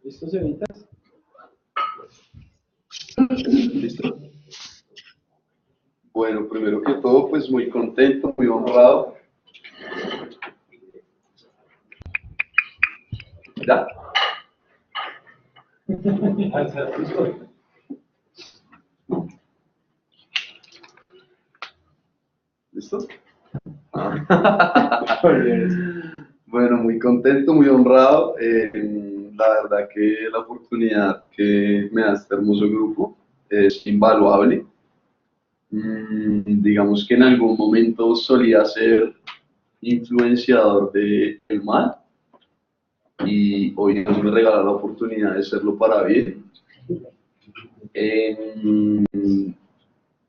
¿Listo, señoritas? Listo. Bueno, primero que todo, pues muy contento, muy honrado. ¿Ya? ¿Listo? Bueno, muy contento, muy honrado. La verdad que la oportunidad que me da este hermoso grupo es invaluable. Digamos que en algún momento solía ser influenciador del mal y hoy Dios me regala la oportunidad de serlo para bien.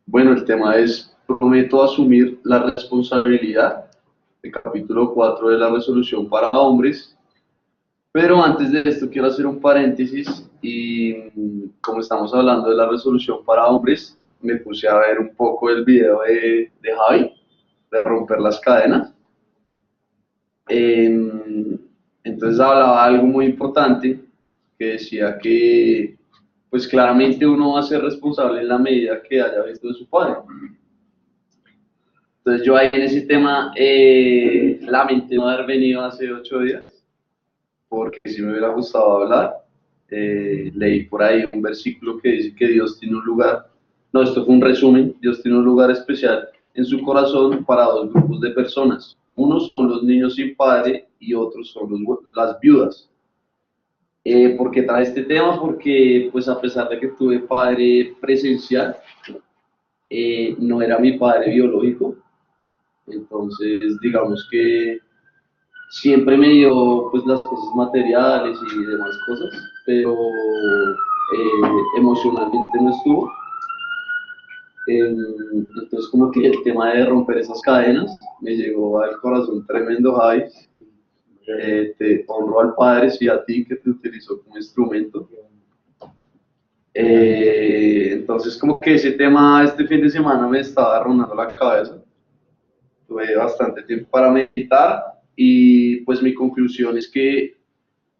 Bueno, el tema es, prometo asumir la responsabilidad, el capítulo 4 de la resolución para hombres, pero antes de esto quiero hacer un paréntesis y como estamos hablando de la resolución para hombres, me puse a ver un poco el video de Javi, de romper las cadenas. Entonces hablaba algo muy importante que decía que pues claramente uno va a ser responsable en la medida que haya visto de su padre. Entonces yo ahí en ese tema lamenté no haber venido hace 8 días porque sí me hubiera gustado hablar. Leí por ahí un versículo que dice que Dios tiene un lugar, no, esto fue un resumen, Dios tiene un lugar especial en su corazón para dos grupos de personas. Unos son los niños sin padre y otros son las viudas. ¿Por qué trae este tema? Porque pues a pesar de que tuve padre presencial, no era mi padre biológico. Entonces digamos que siempre me dio pues las cosas materiales y demás cosas, pero emocionalmente no estuvo. Entonces como que el tema de romper esas cadenas me llegó al corazón tremendo, Javi. Te honro al Padre y a ti que te utilizó como instrumento. Entonces como que ese tema este fin de semana me estaba rondando la cabeza. Tuve bastante tiempo para meditar y pues mi conclusión es que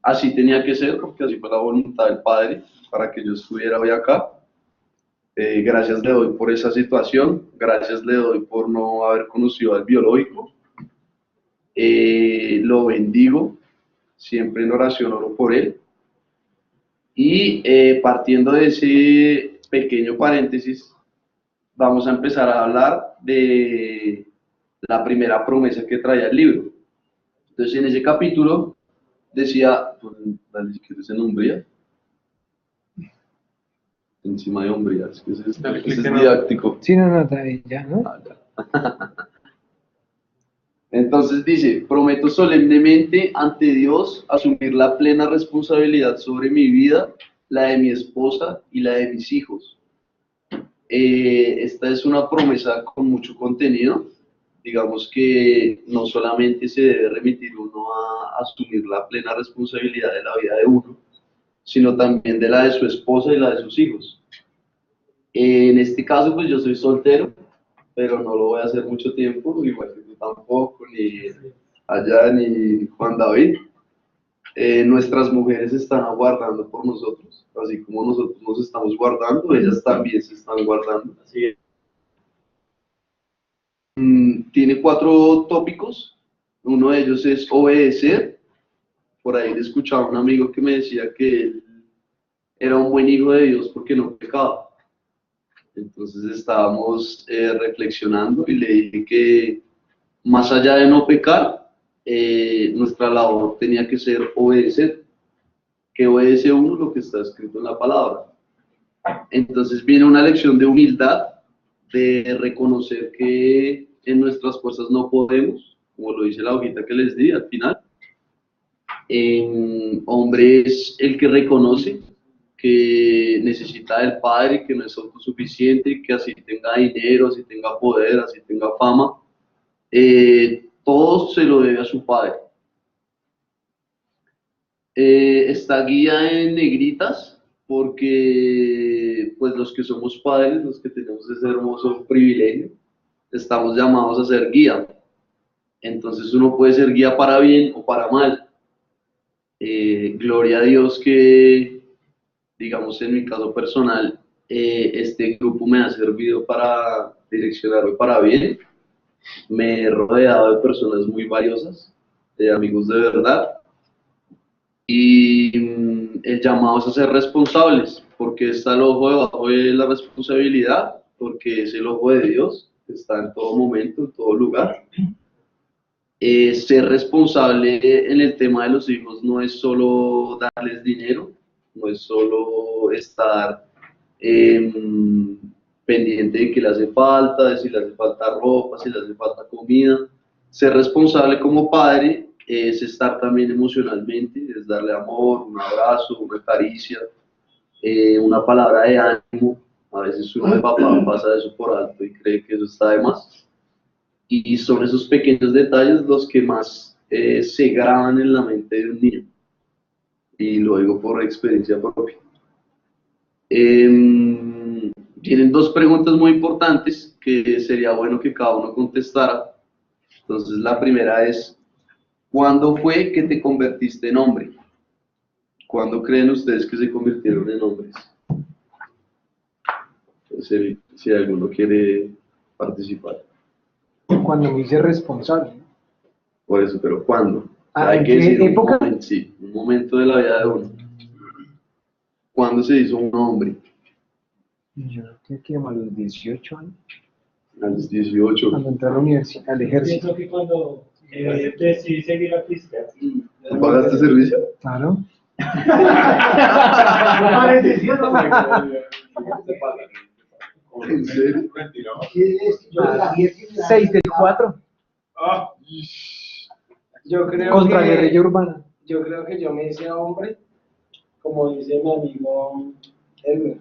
así tenía que ser porque así fue la voluntad del Padre para que yo estuviera hoy acá. Gracias le doy por esa situación, gracias le doy por no haber conocido al biológico. Lo bendigo, siempre en oración oro por él. Y partiendo de ese pequeño paréntesis, vamos a empezar a hablar de la primera promesa que traía el libro. Entonces, en ese capítulo decía, dale si quieres en Umbría, encima de Umbría, es que ese es didáctico. Sí, no, está bien, ya, ¿no? Entonces dice, prometo solemnemente ante Dios asumir la plena responsabilidad sobre mi vida, la de mi esposa y la de mis hijos. Esta es una promesa con mucho contenido. Digamos que no solamente se debe remitir uno a asumir la plena responsabilidad de la vida de uno, sino también de la de su esposa y la de sus hijos. En este caso, pues yo soy soltero, pero no lo voy a hacer mucho tiempo, igual que tú tampoco, ni allá, ni Juan David. Nuestras mujeres están aguardando por nosotros, así como nosotros nos estamos guardando, ellas también se están guardando. Así es. Tiene 4 tópicos, uno de ellos es obedecer. Por ahí le escuchaba a un amigo que me decía que él era un buen hijo de Dios porque no pecaba. Entonces estábamos reflexionando y le dije que más allá de no pecar, nuestra labor tenía que ser obedecer. Que obedece uno lo que está escrito en la palabra. Entonces viene una lección de humildad, de reconocer que en nuestras fuerzas no podemos, como lo dice la hojita que les di al final. Hombre es el que reconoce que necesita del Padre, que no es autosuficiente, que así tenga dinero, así tenga poder, así tenga fama, todo se lo debe a su Padre. Está guía en negritas porque pues los que somos padres, los que tenemos ese hermoso privilegio, estamos llamados a ser guía. Entonces uno puede ser guía para bien o para mal. Gloria a Dios que, digamos, en mi caso personal, este grupo me ha servido para direccionarme para bien. Me he rodeado de personas muy valiosas, de amigos de verdad, y el llamado es a ser responsables, porque está el ojo debajo de la responsabilidad, porque es el ojo de Dios, que está en todo momento, en todo lugar. Ser responsable en el tema de los hijos no es solo darles dinero, no es solo estar pendiente de que le hace falta, de si le hace falta ropa, si le hace falta comida. Ser responsable como padre es estar también emocionalmente, es darle amor, un abrazo, una caricia, una palabra de ánimo. A veces uno de papá pasa eso por alto y cree que eso está de más. Y son esos pequeños detalles los que más se graban en la mente de un niño. Y lo digo por experiencia propia. Tienen dos preguntas muy importantes que sería bueno que cada uno contestara. Entonces, la primera es, ¿cuándo fue que te convertiste en hombre? ¿Cuándo creen ustedes que se convirtieron en hombres? Entonces, si alguno quiere participar. Cuando me hice responsable. Por eso, pero ¿cuándo? O sea, ¿En hay que qué decir época? sí, un momento de la vida de uno. ¿Cuándo se hizo un hombre? Yo creo que como a los 18 años, A los 18. cuando entré a la universidad, al ejército. Pienso que cuando decidí seguir a Cristian. ¿Tú pagaste servicio? Claro. No parece cierto, ¿En serio? Ah, 6 del 4. Yo creo Contra que, guerrilla urbana. yo creo que yo me hice hombre, como dice mi amigo Edwin,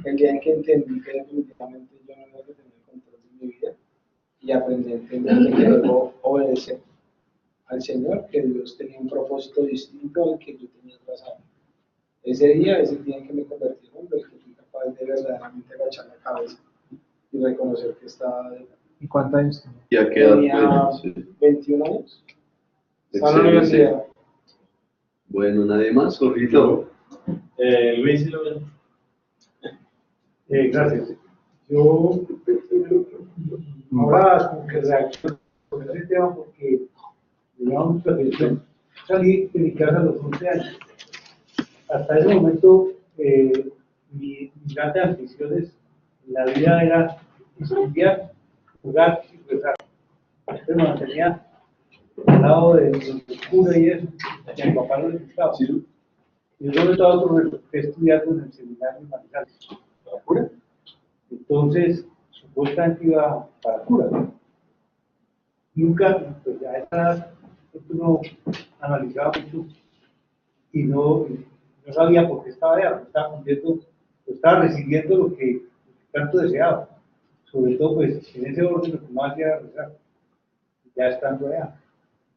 el día en que entendí que definitivamente yo no era que tenía el control de mi vida y aprendí a entender que debo obedecer al Señor, que Dios tenía un propósito distinto al que yo tenía trazado. Ese día es el día en que me convertí en hombre, que fui capaz de verdaderamente agachar la cabeza y reconocer que estaba ¿Y cuántos años tenía? ¿Y a qué edad tenía fue? Sí. 21 años. Estaba en la Excelente. universidad. Bueno, nadie más, Jorgito. Luis y lo gracias. Yo ahora como que reacciono con ese tema porque me llama mucho la atención. Salí de mi casa a los 11 años. Hasta ese momento, mis grandes ambiciones en la vida era estudiar, jugar y rezar. Entonces me mantenía al lado de los cura y eso, que a mi papá no le gustaba. Sí. Y yo sobre todo por estudiar en el seminario de Manizales. ¿Para cura? Entonces, supuestamente iba para cura, ¿no? Nunca, pues ya a esa edad, uno analizaba mucho y no sabía por qué estaba allá, no estaba cumpliendo, estaba recibiendo lo que tanto deseaba. Sobre todo, pues, en ese orden, lo que más hacía era rezar, ya estando allá.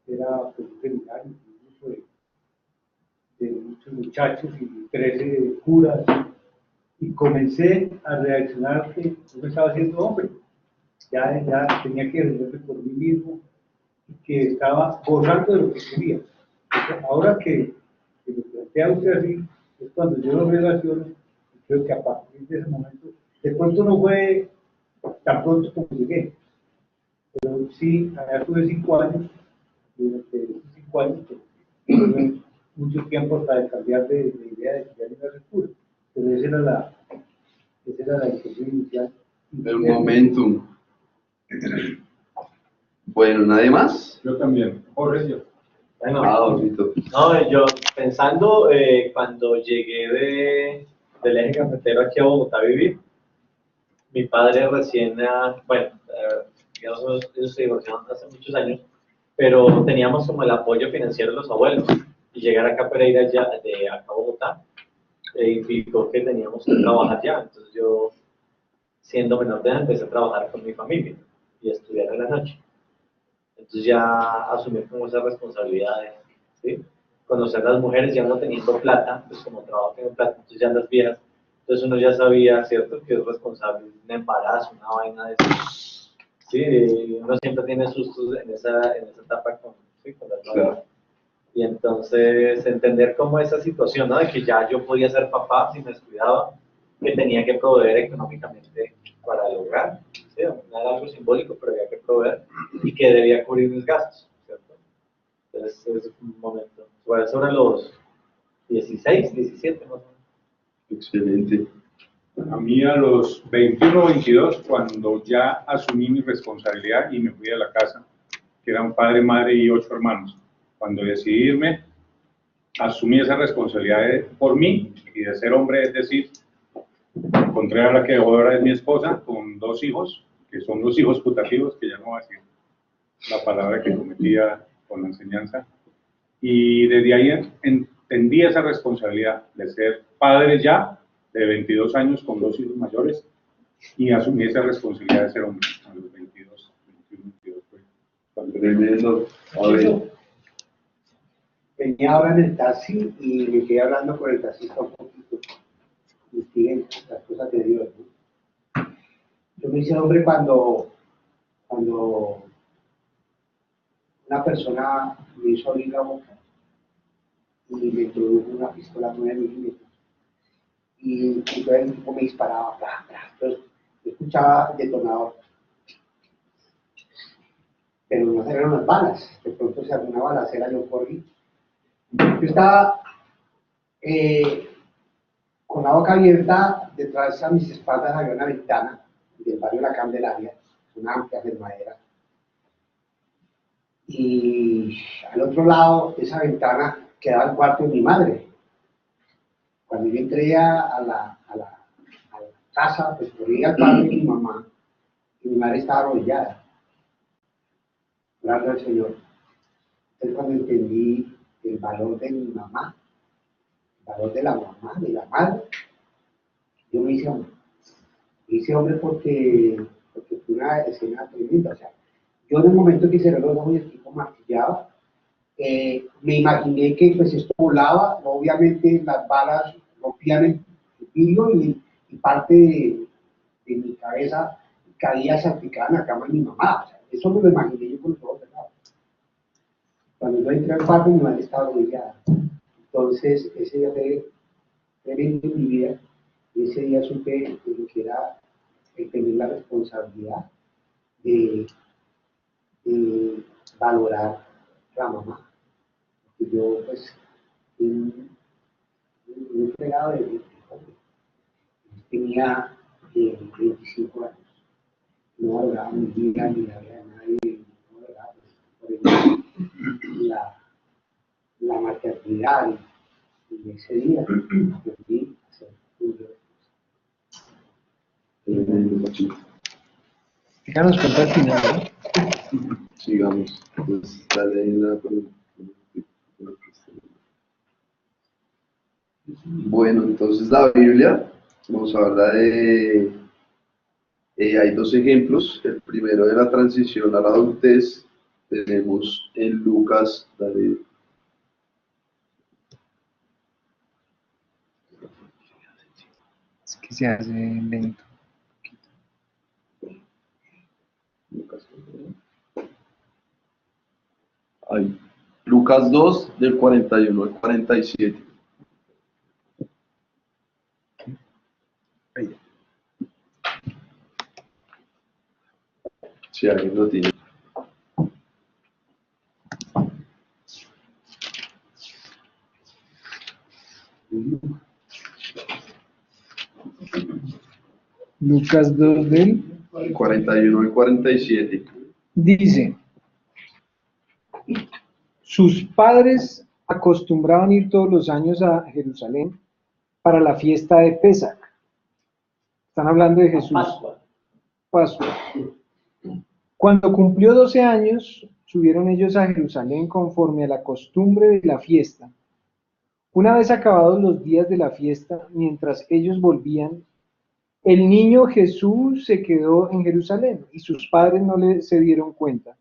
Era pues, un seminario, de muchos muchachos y 13 curas, y comencé a reaccionar que yo me estaba haciendo hombre, ya tenía que resolver por mí mismo, y que estaba gozando de lo que quería. Entonces, ahora que lo plantea usted así, es cuando yo lo relaciono, y creo que a partir de ese momento, de pronto no fue tan pronto como llegué, pero sí, allá tuve 5 años, durante esos 5 años, pues, tuve mucho tiempo para cambiar de idea de que ya no era puro. Pero esa era la intención inicial. El momentum. Bueno, ¿nadie más? Yo también. Jorge, yo. Ah, Jorgito. No, yo pensando cuando llegué del eje cafetero aquí a Bogotá a vivir, mi padre recién, digamos, ellos se divorciaron hace muchos años, pero teníamos como el apoyo financiero de los abuelos. Y llegar acá a Pereira, ya, de acá a Bogotá, implicó que teníamos que trabajar ya. Entonces yo, siendo menor de edad, empecé a trabajar con mi familia y a estudiar en la noche. Entonces ya asumí como esas responsabilidades, ¿sí? Conocer a las mujeres ya no teniendo plata, pues como trabajo tengo plata, entonces ya las viejas, entonces uno ya sabía, ¿cierto? Que es responsable de un embarazo, una vaina de eso. Sí, uno siempre tiene sustos en esa etapa con, ¿sí? Con las nuevas. Claro. Y entonces entender cómo esa situación, ¿no? De que ya yo podía ser papá si me descuidaba, que tenía que proveer económicamente para el hogar, ¿sí? Era algo simbólico, pero había que proveer y que debía cubrir mis gastos, ¿cierto? Entonces es un momento. Sobre los 16, 17 más o menos. Excelente. A mí a los 21 o 22, cuando ya asumí mi responsabilidad y me fui de la casa, que era un padre, madre y 8 hermanos. Cuando decidí irme, asumí esa responsabilidad por mí y de ser hombre, es decir, encontré a la que ahora es mi esposa con 2 hijos, que son 2 hijos putativos, que ya no voy a decir la palabra que cometía con la enseñanza. Y desde ahí entendí esa responsabilidad de ser padre ya, de 22 años con 2 hijos mayores, y asumí esa responsabilidad de ser hombre a los 22, 21, 22. Tremendo. A ver. Venía ahora en el taxi y me quedé hablando con el taxista un poquito. Y siguen las cosas de Dios, ¿no? Yo me hice hombre cuando una persona me hizo abrir la boca y me introdujo una pistola 9 milímetros. Y entonces el tipo me disparaba, bla, bla. Entonces yo escuchaba detonador. Pero no eran unas balas, de pronto se armó una balacera, yo corrí. Yo estaba con la boca abierta, detrás a mis espaldas había una ventana del barrio La Candelaria, una amplia de madera. Y al otro lado de esa ventana quedaba el cuarto de mi madre. Cuando yo entré a la casa, pues corrí al cuarto de mi mamá, y mi madre estaba arrodillada, orando al Señor. Entonces cuando entendí el valor de mi mamá, el valor de la mamá, de la madre, yo me hice hombre. Me hice hombre porque fue una escena tremenda. O sea, yo en el momento que cerré los ojos y el tipo martillaba, me imaginé que pues esto volaba, obviamente las balas rompían el vidrio y parte de mi cabeza caía salpicada en la cama de mi mamá. O sea, eso me lo imaginé yo con los ojos cerrados. Cuando yo entré al cuarto, mi madre estaba arrodillada. Entonces, ese día fue tremendo en mi vida. Y ese día supe de lo que era tener la responsabilidad de valorar a la mamá. Porque yo, pues, un fregado de hombre. Tenía 25 años. No valoraba mi vida ni la vida de nadie. No valoraba, pues, por ejemplo, la maternidad. Y ese día aprendí a ser un Díganos cuenta al final, ¿no? Sigamos. Pues dale ahí Bueno, entonces la Biblia, vamos a hablar de. Hay 2 ejemplos. El primero de la transición a la adultez, tenemos en Lucas, dale. Es que se hace lento. Ay, Lucas 2, del 41 al 47. Ahí. Si alguien lo tiene. Lucas 2 del 41 al 47. dice: sus padres acostumbraban ir todos los años a Jerusalén para la fiesta de Pesach. Están hablando de Jesús. Pascua. Cuando cumplió 12 años, subieron ellos a Jerusalén conforme a la costumbre de la fiesta. Una vez acabados los días de la fiesta, mientras ellos volvían, el niño Jesús se quedó en Jerusalén y sus padres no se dieron cuenta.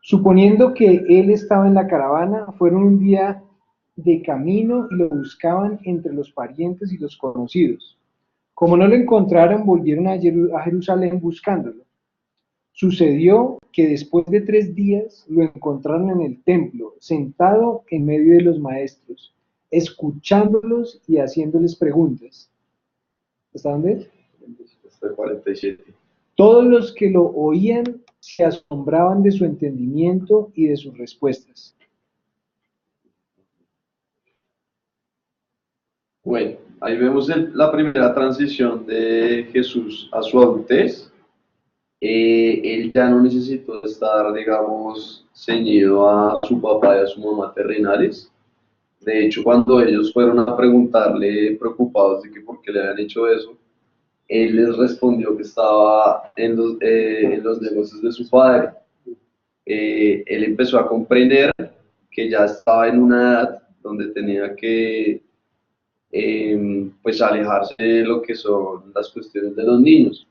Suponiendo que él estaba en la caravana, fueron un día de camino y lo buscaban entre los parientes y los conocidos. Como no lo encontraron, volvieron a Jerusalén buscándolo. Sucedió que después de 3 días lo encontraron en el templo, sentado en medio de los maestros, escuchándolos y haciéndoles preguntas. ¿Hasta dónde? Hasta el 47. Todos los que lo oían se asombraban de su entendimiento y de sus respuestas. Bueno, ahí vemos la primera transición de Jesús a su adultez. Él ya no necesitó estar, digamos, ceñido a su papá y a su mamá terrenales. De hecho, cuando ellos fueron a preguntarle, preocupados de que por qué le habían hecho eso, él les respondió que estaba en los negocios de su padre. Él empezó a comprender que ya estaba en una edad donde tenía que pues alejarse de lo que son las cuestiones de los niños.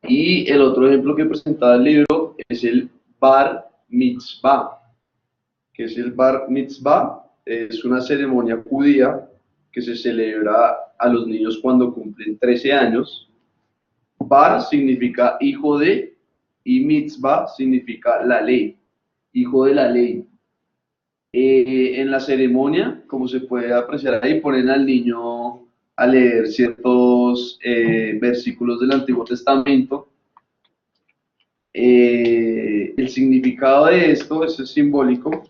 Y el otro ejemplo que presentaba el libro es el Bar Mitzvah. ¿Qué es el Bar Mitzvah? Es una ceremonia judía que se celebra a los niños cuando cumplen 13 años. Bar significa hijo de, y Mitzvah significa la ley, hijo de la ley. En la ceremonia, como se puede apreciar ahí, ponen al niño a leer ciertos versículos del Antiguo Testamento. El significado de esto, eso es simbólico,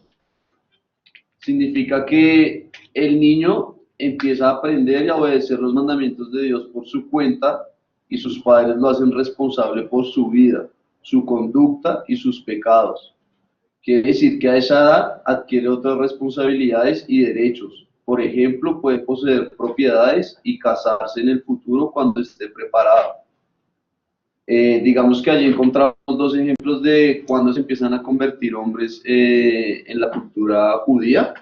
significa que el niño empieza a aprender y a obedecer los mandamientos de Dios por su cuenta y sus padres lo hacen responsable por su vida, su conducta y sus pecados. Quiere decir que a esa edad adquiere otras responsabilidades y derechos. Por ejemplo, puede poseer propiedades y casarse en el futuro cuando esté preparado. Digamos que allí encontramos dos ejemplos de cuando se empiezan a convertir hombres en la cultura judía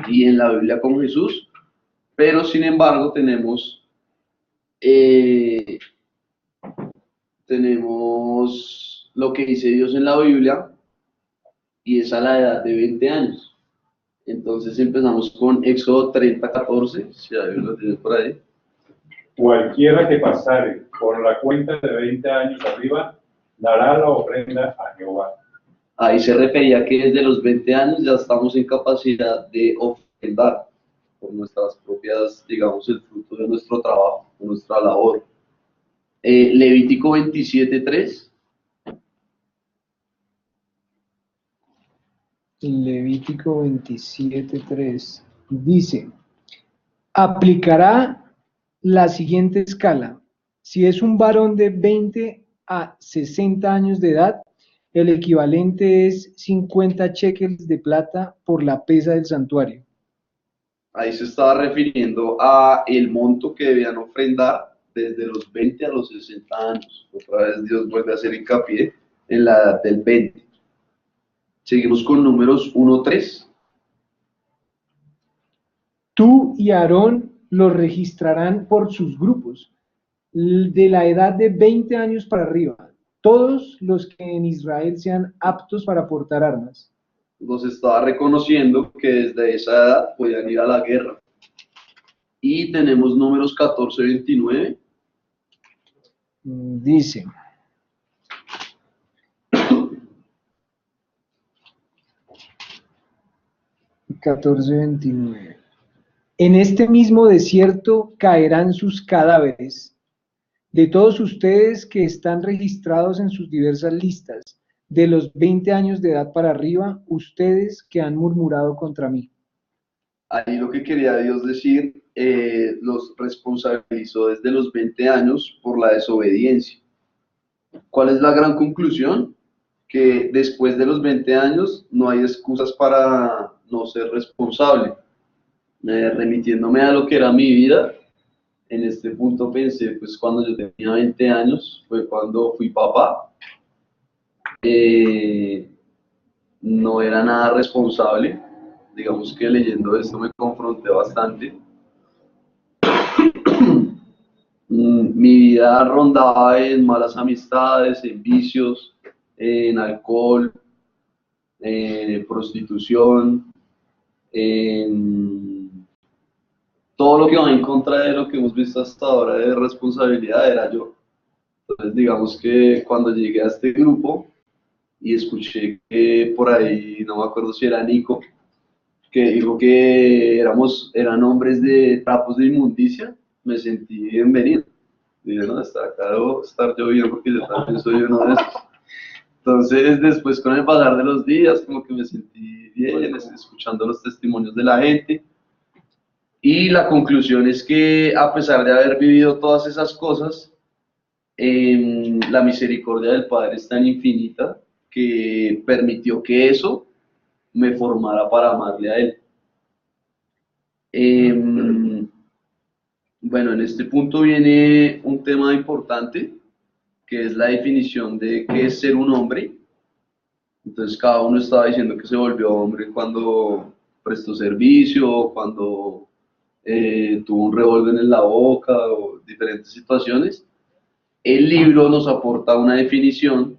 y en la Biblia con Jesús, pero sin embargo tenemos lo que dice Dios en la Biblia, y es a la edad de 20 años. Entonces empezamos con Éxodo 30:14, si alguien lo tiene por ahí. Cualquiera que pasare por la cuenta de 20 años arriba, dará la ofrenda a Jehová. Ahí se refería que desde los 20 años ya estamos en capacidad de ofrendar por nuestras propias, digamos, el fruto de nuestro trabajo, de nuestra labor. Levítico 27:3. Levítico 27:3 dice, aplicará la siguiente escala. Si es un varón de 20 a 60 años de edad, el equivalente es 50 shekels de plata por la pesa del santuario. Ahí se estaba refiriendo a el monto que debían ofrendar desde los 20 a los 60 años. Otra vez Dios vuelve a hacer hincapié en la edad del 20. Seguimos con Números 1:3. Tú y Aarón los registrarán por sus grupos, de la edad de 20 años para arriba, todos los que en Israel sean aptos para portar armas. Nos estaba reconociendo que desde esa edad podían ir a la guerra. Y tenemos Números 14:29. Dice, (14:29) en este mismo desierto caerán sus cadáveres, de todos ustedes que están registrados en sus diversas listas, de los 20 años de edad para arriba, ustedes que han murmurado contra mí. Ahí lo que quería Dios decir, los responsabilizó desde los 20 años por la desobediencia. ¿Cuál es la gran conclusión? Que después de los 20 años no hay excusas para no ser responsable. Remitiéndome a lo que era mi vida, en este punto pensé, pues cuando yo tenía 20 años, fue cuando fui papá. No era nada responsable. Digamos que leyendo esto me confronté bastante. Mi vida rondaba en malas amistades, en vicios, en alcohol, en prostitución, en todo lo que va en contra de lo que hemos visto hasta ahora de responsabilidad era yo. Entonces, digamos que cuando llegué a este grupo y escuché que por ahí, no me acuerdo si era Nico, que dijo que eran hombres de trapos de inmundicia, me sentí bienvenido. Dije, no, está acá debo estar yo bien porque yo también soy uno de esos. Entonces, después con el pasar de los días, como que me sentí bien, escuchando los testimonios de la gente. Y la conclusión es que a pesar de haber vivido todas esas cosas, la misericordia del Padre es tan infinita que permitió que eso me formara para amarle a Él. Bueno, en este punto viene un tema importante, que es la definición de qué es ser un hombre. Entonces cada uno estaba diciendo que se volvió hombre cuando prestó servicio, cuando tuvo un revólver en la boca o diferentes situaciones. El libro nos aporta una definición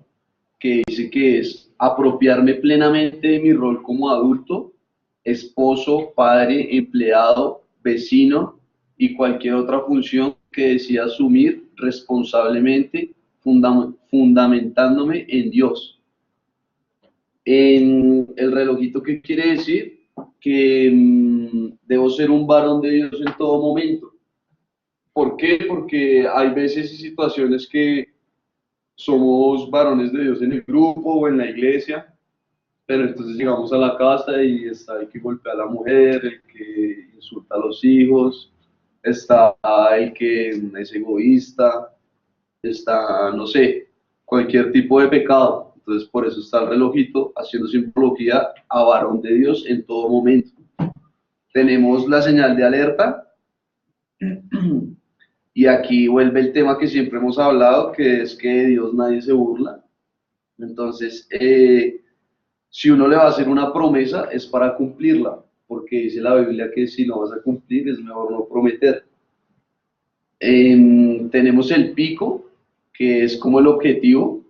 que dice que es apropiarme plenamente de mi rol como adulto, esposo, padre, empleado, vecino y cualquier otra función que decida asumir responsablemente, fundamentándome en Dios. En el relojito, ¿qué quiere decir? Que debo ser un varón de Dios en todo momento. ¿Por qué? Porque hay veces y situaciones que somos varones de Dios en el grupo o en la iglesia, pero entonces llegamos a la casa y está el que golpea a la mujer, el que insulta a los hijos, está el que es egoísta, está, no sé, cualquier tipo de pecado. Entonces por eso está el relojito haciendo simbología a varón de Dios en todo momento. Tenemos la señal de alerta. Y aquí vuelve el tema que siempre hemos hablado, que es que de Dios nadie se burla. Entonces, si uno le va a hacer una promesa, es para cumplirla, porque dice la Biblia que si no vas a cumplir, es mejor no prometer. Tenemos el pico, que es como el objetivo.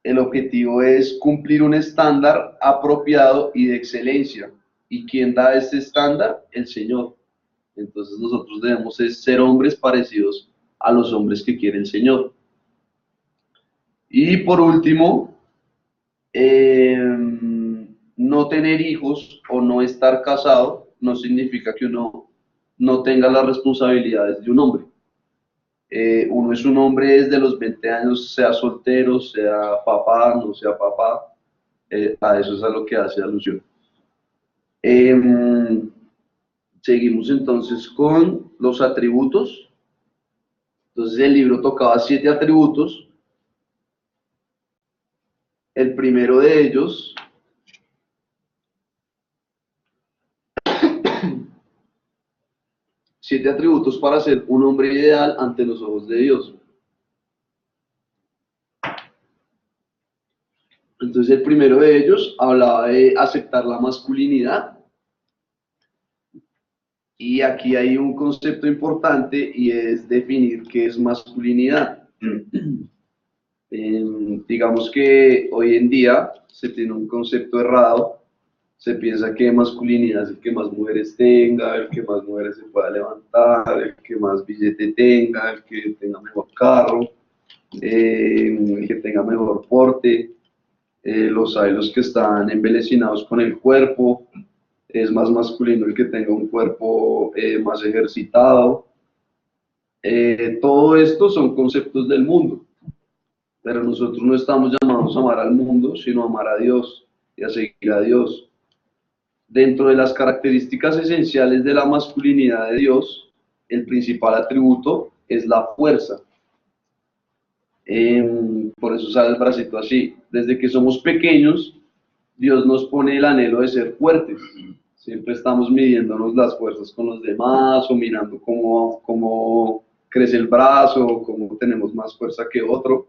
El objetivo es cumplir un estándar apropiado y de excelencia. ¿Y quién da este estándar? El Señor. Entonces nosotros debemos ser hombres parecidos a los hombres que quiere el Señor. Y por último, no tener hijos o no estar casado no significa que uno no tenga las responsabilidades de un hombre. Uno es un hombre desde los 20 años, sea soltero, sea papá, no sea papá, a eso es a lo que hace alusión. Seguimos entonces con los atributos. Entonces el libro tocaba 7 atributos. El primero de ellos siete atributos para ser un hombre ideal ante los ojos de Dios. Entonces el primero de ellos hablaba de aceptar la masculinidad. Y aquí hay un concepto importante y es definir qué es masculinidad. Digamos que hoy en día se tiene un concepto errado, se piensa que masculinidad es el que más mujeres tenga, el que más mujeres se pueda levantar, el que más billete tenga, el que tenga mejor carro, el que tenga mejor porte. Hay los que están embelecinados con el cuerpo, es más masculino el que tenga un cuerpo más ejercitado. Todo esto son conceptos del mundo, pero nosotros no estamos llamados a amar al mundo, sino a amar a Dios y a seguir a Dios. Dentro de las características esenciales de la masculinidad de Dios, el principal atributo es la fuerza. Por eso sale el bracito así. Desde que somos pequeños, Dios nos pone el anhelo de ser fuertes. Siempre estamos midiéndonos las fuerzas con los demás o mirando cómo crece el brazo, cómo tenemos más fuerza que otro.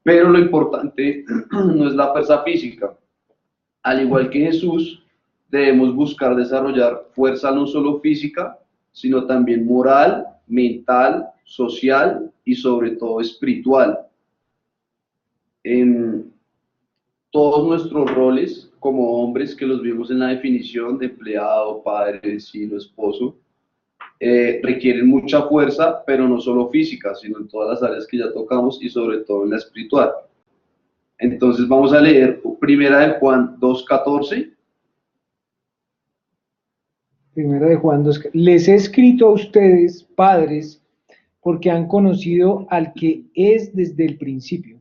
Pero lo importante no es la fuerza física. Al igual que Jesús, debemos buscar desarrollar fuerza no solo física, sino también moral, mental, social y sobre todo espiritual. En todos nuestros roles como hombres, que los vimos en la definición de empleado, padre, vecino, esposo, requieren mucha fuerza, pero no solo física, sino en todas las áreas que ya tocamos y sobre todo en la espiritual. Entonces vamos a leer Primera de Juan 2:14. Primera de Juan 2. Les he escrito a ustedes, padres, porque han conocido al que es desde el principio.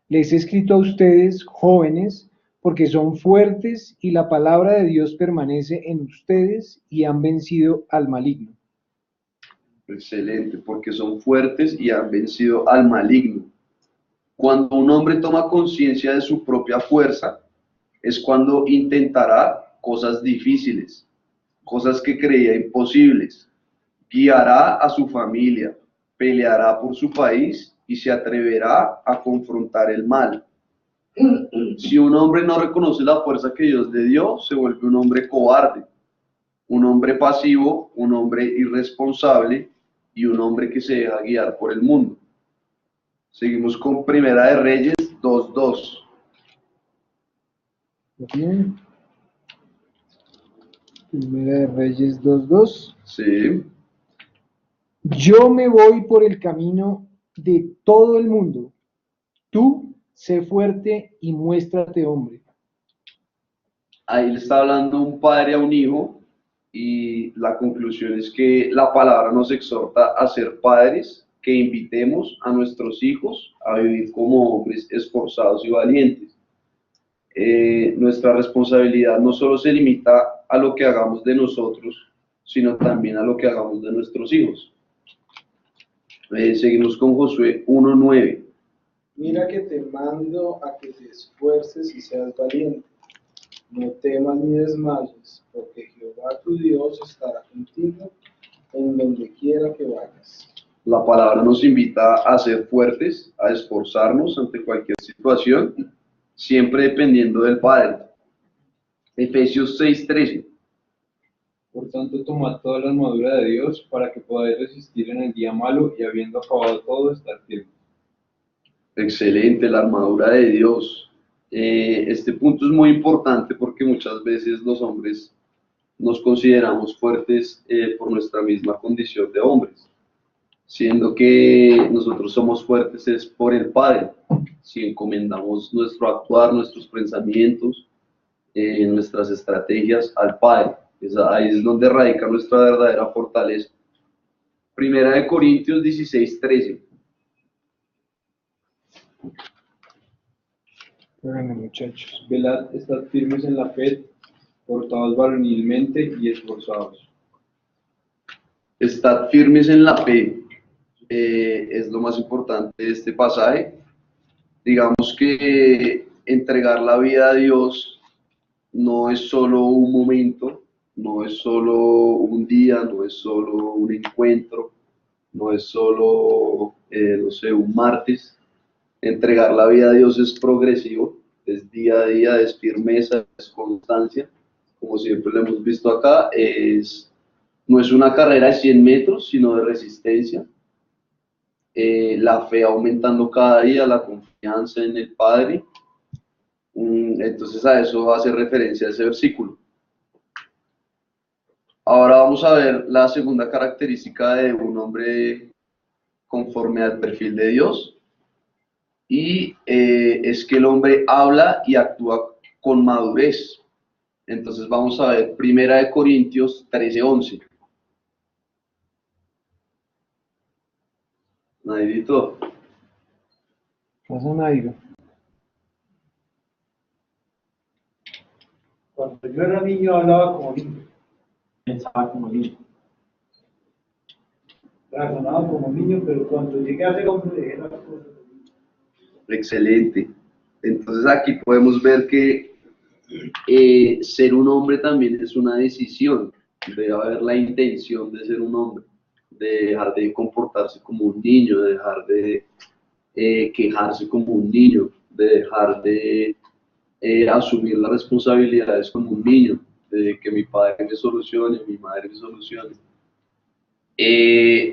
Les he escrito a ustedes, jóvenes, porque son fuertes y la palabra de Dios permanece en ustedes y han vencido al maligno. Excelente, porque son fuertes y han vencido al maligno. Cuando un hombre toma conciencia de su propia fuerza, es cuando intentará cosas difíciles, cosas que creía imposibles, guiará a su familia, peleará por su país y se atreverá a confrontar el mal. Si un hombre no reconoce la fuerza que Dios le dio, se vuelve un hombre cobarde, un hombre pasivo, un hombre irresponsable y un hombre que se deja guiar por el mundo. Seguimos con Primera de Reyes 2:2. Bien. Primera de Reyes 2:2. Sí. Yo me voy por el camino de todo el mundo. Tú sé fuerte y muéstrate hombre. Ahí le está hablando un padre a un hijo y la conclusión es que la palabra nos exhorta a ser padres, que invitemos a nuestros hijos a vivir como hombres esforzados y valientes. Nuestra responsabilidad no solo se limita a lo que hagamos de nosotros, sino también a lo que hagamos de nuestros hijos. Seguimos con Josué 1:9. Mira que te mando a que te esfuerces y seas valiente. No temas ni desmayes, porque Jehová tu Dios estará contigo en donde quiera que vayas. La palabra nos invita a ser fuertes, a esforzarnos ante cualquier situación, siempre dependiendo del Padre. Efesios 6:13. Por tanto, tomad toda la armadura de Dios para que podáis resistir en el día malo y habiendo acabado todo, estar firmes. Excelente, la armadura de Dios. Este punto es muy importante porque muchas veces los hombres nos consideramos fuertes por nuestra misma condición de hombres, siendo que nosotros somos fuertes es por el Padre, si encomendamos nuestro actuar, nuestros pensamientos, nuestras estrategias al Padre. Ahí es donde radica nuestra verdadera fortaleza. Primera de Corintios 16:13. Bueno, muchachos. Velad, estad firmes en la fe, portaos varonilmente y esforzados. Estad firmes en la fe, es lo más importante de este pasaje. Digamos que entregar la vida a Dios no es solo un momento, no es solo un día, no es solo un encuentro, no es solo, no sé, un martes. Entregar la vida a Dios es progresivo, es día a día, es firmeza, es constancia. Como siempre lo hemos visto acá, no es una carrera de 100 metros, sino de resistencia. La fe aumentando cada día, la confianza en el Padre. Entonces a eso hace referencia ese versículo. Ahora vamos a ver la segunda característica de un hombre conforme al perfil de Dios. Y es que el hombre habla y actúa con madurez. Entonces vamos a ver Primera de Corintios 13:11. Nairito. Pasa Nairo. Cuando yo era niño hablaba como niño, Pensaba como niño. razonaba como niño, pero cuando llegué a ser hombre dejé las cosas. Excelente. Entonces aquí podemos ver que ser un hombre también es una decisión. Debe haber la intención de ser un hombre, de dejar de comportarse como un niño, de dejar de quejarse como un niño, de dejar de asumir las responsabilidades como un niño, de que mi padre me solucione, mi madre me solucione.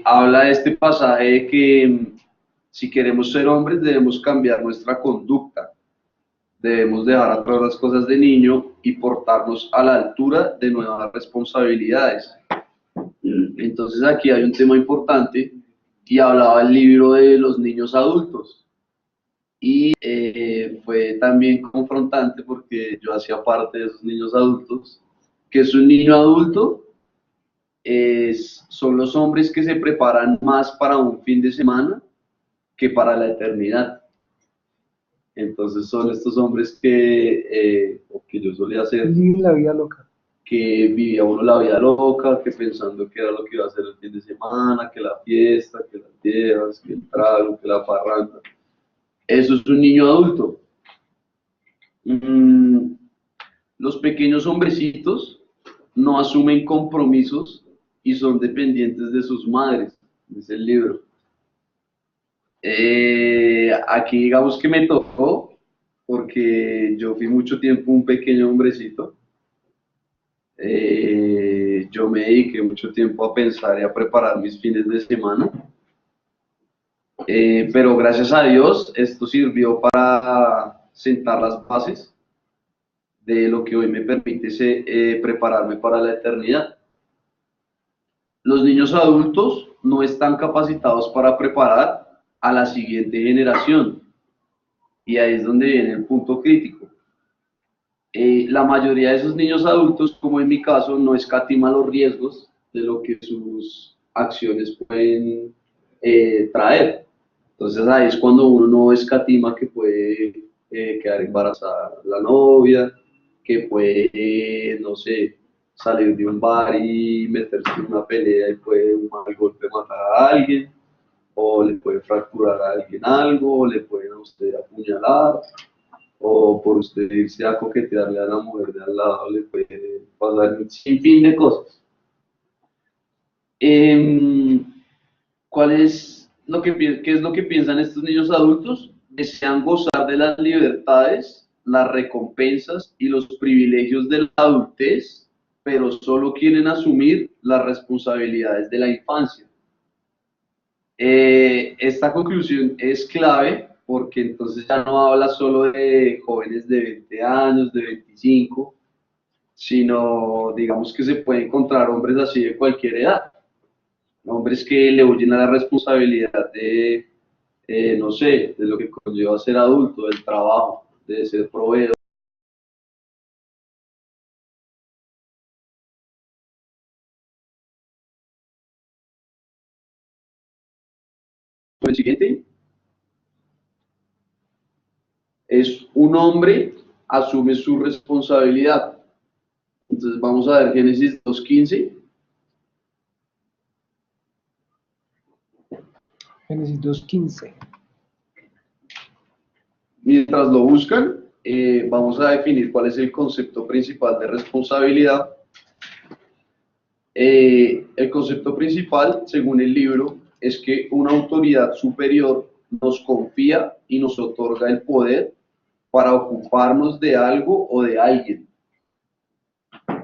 Habla de este pasaje de que si queremos ser hombres debemos cambiar nuestra conducta, debemos dejar atrás las cosas de niño y portarnos a la altura de nuevas responsabilidades. Entonces aquí hay un tema importante y hablaba el libro de los niños adultos. Y fue también confrontante porque yo hacía parte de esos niños adultos. ¿Qué es un niño adulto? Son los hombres que se preparan más para un fin de semana que para la eternidad. Entonces son estos hombres o que yo solía hacer, Viven la vida loca. que vivía uno la vida loca, que pensando que era lo que iba a hacer el fin de semana, que la fiesta, que las viejas, que el trago, que la parranda. Eso es un niño adulto. Los pequeños hombrecitos no asumen compromisos y son dependientes de sus madres, dice el libro. Aquí digamos que me tocó, porque yo fui mucho tiempo un pequeño hombrecito. Yo me dediqué mucho tiempo a pensar y a preparar mis fines de semana. Pero gracias a Dios esto sirvió para sentar las bases de lo que hoy me permite prepararme para la eternidad. Los niños adultos no están capacitados para preparar a la siguiente generación. Y ahí es donde viene el punto crítico. La mayoría de esos niños adultos, como en mi caso, no escatima los riesgos de lo que sus acciones pueden traer. Entonces ahí es cuando uno no escatima que puede quedar embarazada la novia, que puede, no sé, salir de un bar y meterse en una pelea y puede un mal golpe matar a alguien, o le puede fracturar a alguien algo, o le pueden a usted apuñalar, o por usted irse a coquetearle a la mujer de al lado le puede pasar un sinfín de cosas. ¿Qué es lo que piensan estos niños adultos? Desean gozar de las libertades, las recompensas y los privilegios de la adultez, pero solo quieren asumir las responsabilidades de la infancia. Esta conclusión es clave porque entonces ya no habla solo de jóvenes de 20 años, de 25, sino digamos que se puede encontrar hombres así de cualquier edad. Hombres que le huyen a la responsabilidad de, no sé, de lo que conlleva ser adulto, del trabajo, de ser proveedor. El siguiente es un hombre asume su responsabilidad. Entonces vamos a ver Génesis 2:15. Génesis 2:15. Mientras lo buscan, vamos a definir cuál es el concepto principal de responsabilidad. El concepto principal, según el libro, es que una autoridad superior nos confía y nos otorga el poder para ocuparnos de algo o de alguien.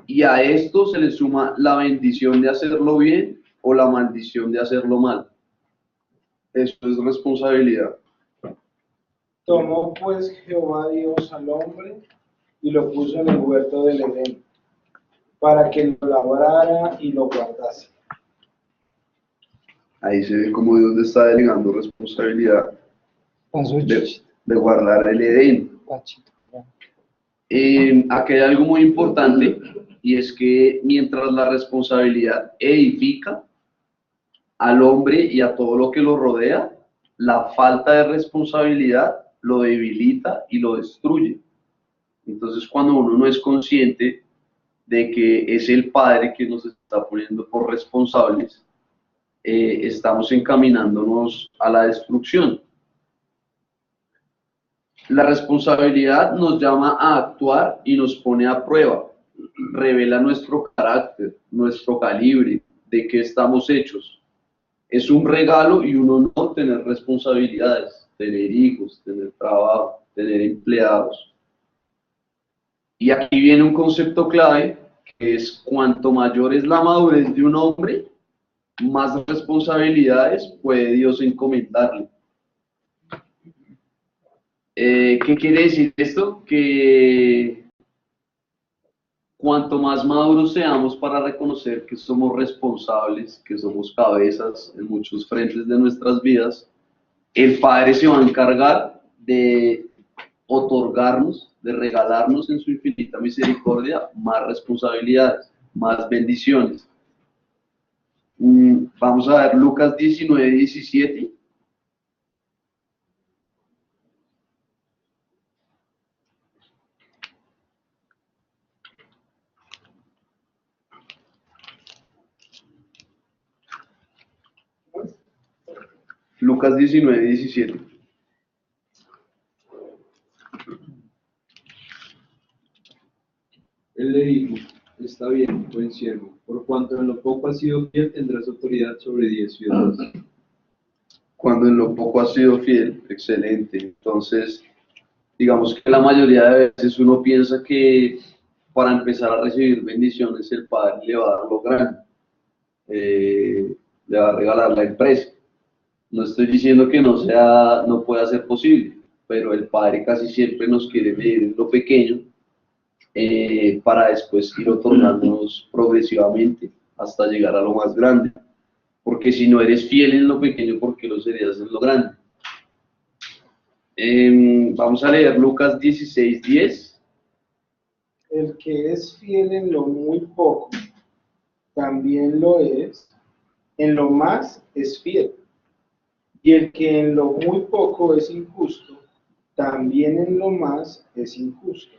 Y a esto se le suma la bendición de hacerlo bien o la maldición de hacerlo mal. Eso es responsabilidad. Tomó pues Jehová Dios al hombre y lo puso en el huerto del Edén, para que lo labrara y lo guardase. Ahí se ve cómo Dios le está delegando responsabilidad Pasó de guardar el Edén. Pachito. Aquí hay algo muy importante y es que mientras la responsabilidad edifica al hombre y a todo lo que lo rodea, la falta de responsabilidad lo debilita y lo destruye. Entonces, cuando uno no es consciente de que es el Padre que nos está poniendo por responsables, estamos encaminándonos a la destrucción. La responsabilidad nos llama a actuar y nos pone a prueba, revela nuestro carácter, nuestro calibre, de qué estamos hechos. Es un regalo y un honor tener responsabilidades, tener hijos, tener trabajo, tener empleados. Y aquí viene un concepto clave, que es cuanto mayor es la madurez de un hombre, más responsabilidades puede Dios encomendarle. ¿Qué quiere decir esto? Que cuanto más maduros seamos para reconocer que somos responsables, que somos cabezas en muchos frentes de nuestras vidas, el Padre se va a encargar de otorgarnos, de regalarnos en su infinita misericordia más responsabilidades, más bendiciones. Vamos a ver Lucas 19, 17. Lucas 19, 17. Él le dijo, está bien, buen siervo, por cuanto en lo poco has sido fiel, tendrás autoridad sobre 10 ciudades. Cuando en lo poco has sido fiel, excelente. Entonces, digamos que la mayoría de veces uno piensa que para empezar a recibir bendiciones el Padre le va a dar lo grande, le va a regalar la empresa. No estoy diciendo que no pueda ser posible, pero el Padre casi siempre nos quiere medir en lo pequeño para después ir otorgándonos progresivamente hasta llegar a lo más grande. Porque si no eres fiel en lo pequeño, ¿por qué lo serías en lo grande? Vamos a leer Lucas 16, 10. El que es fiel en lo muy poco, también lo es, en lo más es fiel. Y el que en lo muy poco es injusto, también en lo más es injusto.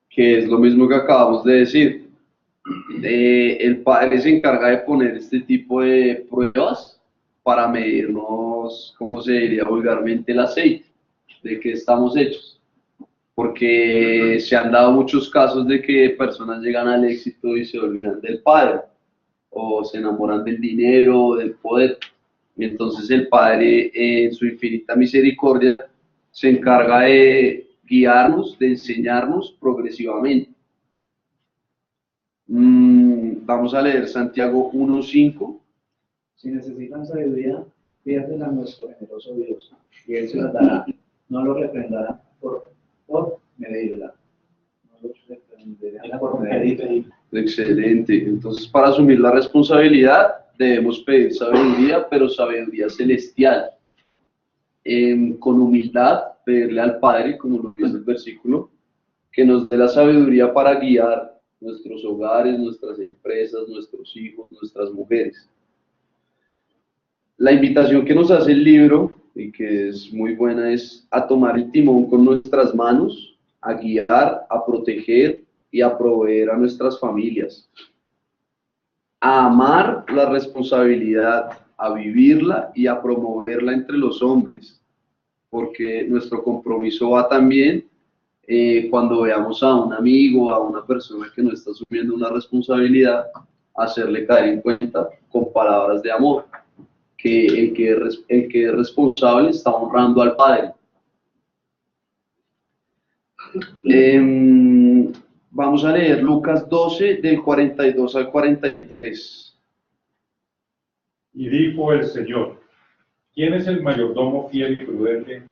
Que es lo mismo que acabamos de decir. El Padre se encarga de poner este tipo de pruebas para medirnos, ¿cómo se diría vulgarmente? El aceite, de qué estamos hechos. Porque se han dado muchos casos de que personas llegan al éxito y se olvidan del Padre, o se enamoran del dinero o del poder. Y entonces el Padre, en su infinita misericordia, se encarga de guiarnos, de enseñarnos progresivamente. Vamos a leer Santiago 1:5. Si necesitan sabiduría, pídasela a nuestro generoso Dios, y Él se la dará. No lo reprenderá por medirla. No lo reprenderá por medirla. Excelente. Entonces, para asumir la responsabilidad, debemos pedir sabiduría, pero sabiduría celestial. Con humildad, pedirle al Padre, como lo dice el versículo, que nos dé la sabiduría para guiar nuestros hogares, nuestras empresas, nuestros hijos, nuestras mujeres. La invitación que nos hace el libro, y que es muy buena, es a tomar el timón con nuestras manos, a guiar, a proteger y a proveer a nuestras familias, a amar la responsabilidad, a vivirla y a promoverla entre los hombres, porque nuestro compromiso va también cuando veamos a un amigo, a una persona que no está asumiendo una responsabilidad, hacerle caer en cuenta con palabras de amor, que el que es responsable está honrando al Padre. Vamos a leer Lucas 12, del 42 al 43. Y dijo el Señor, ¿quién es el mayordomo fiel y prudente,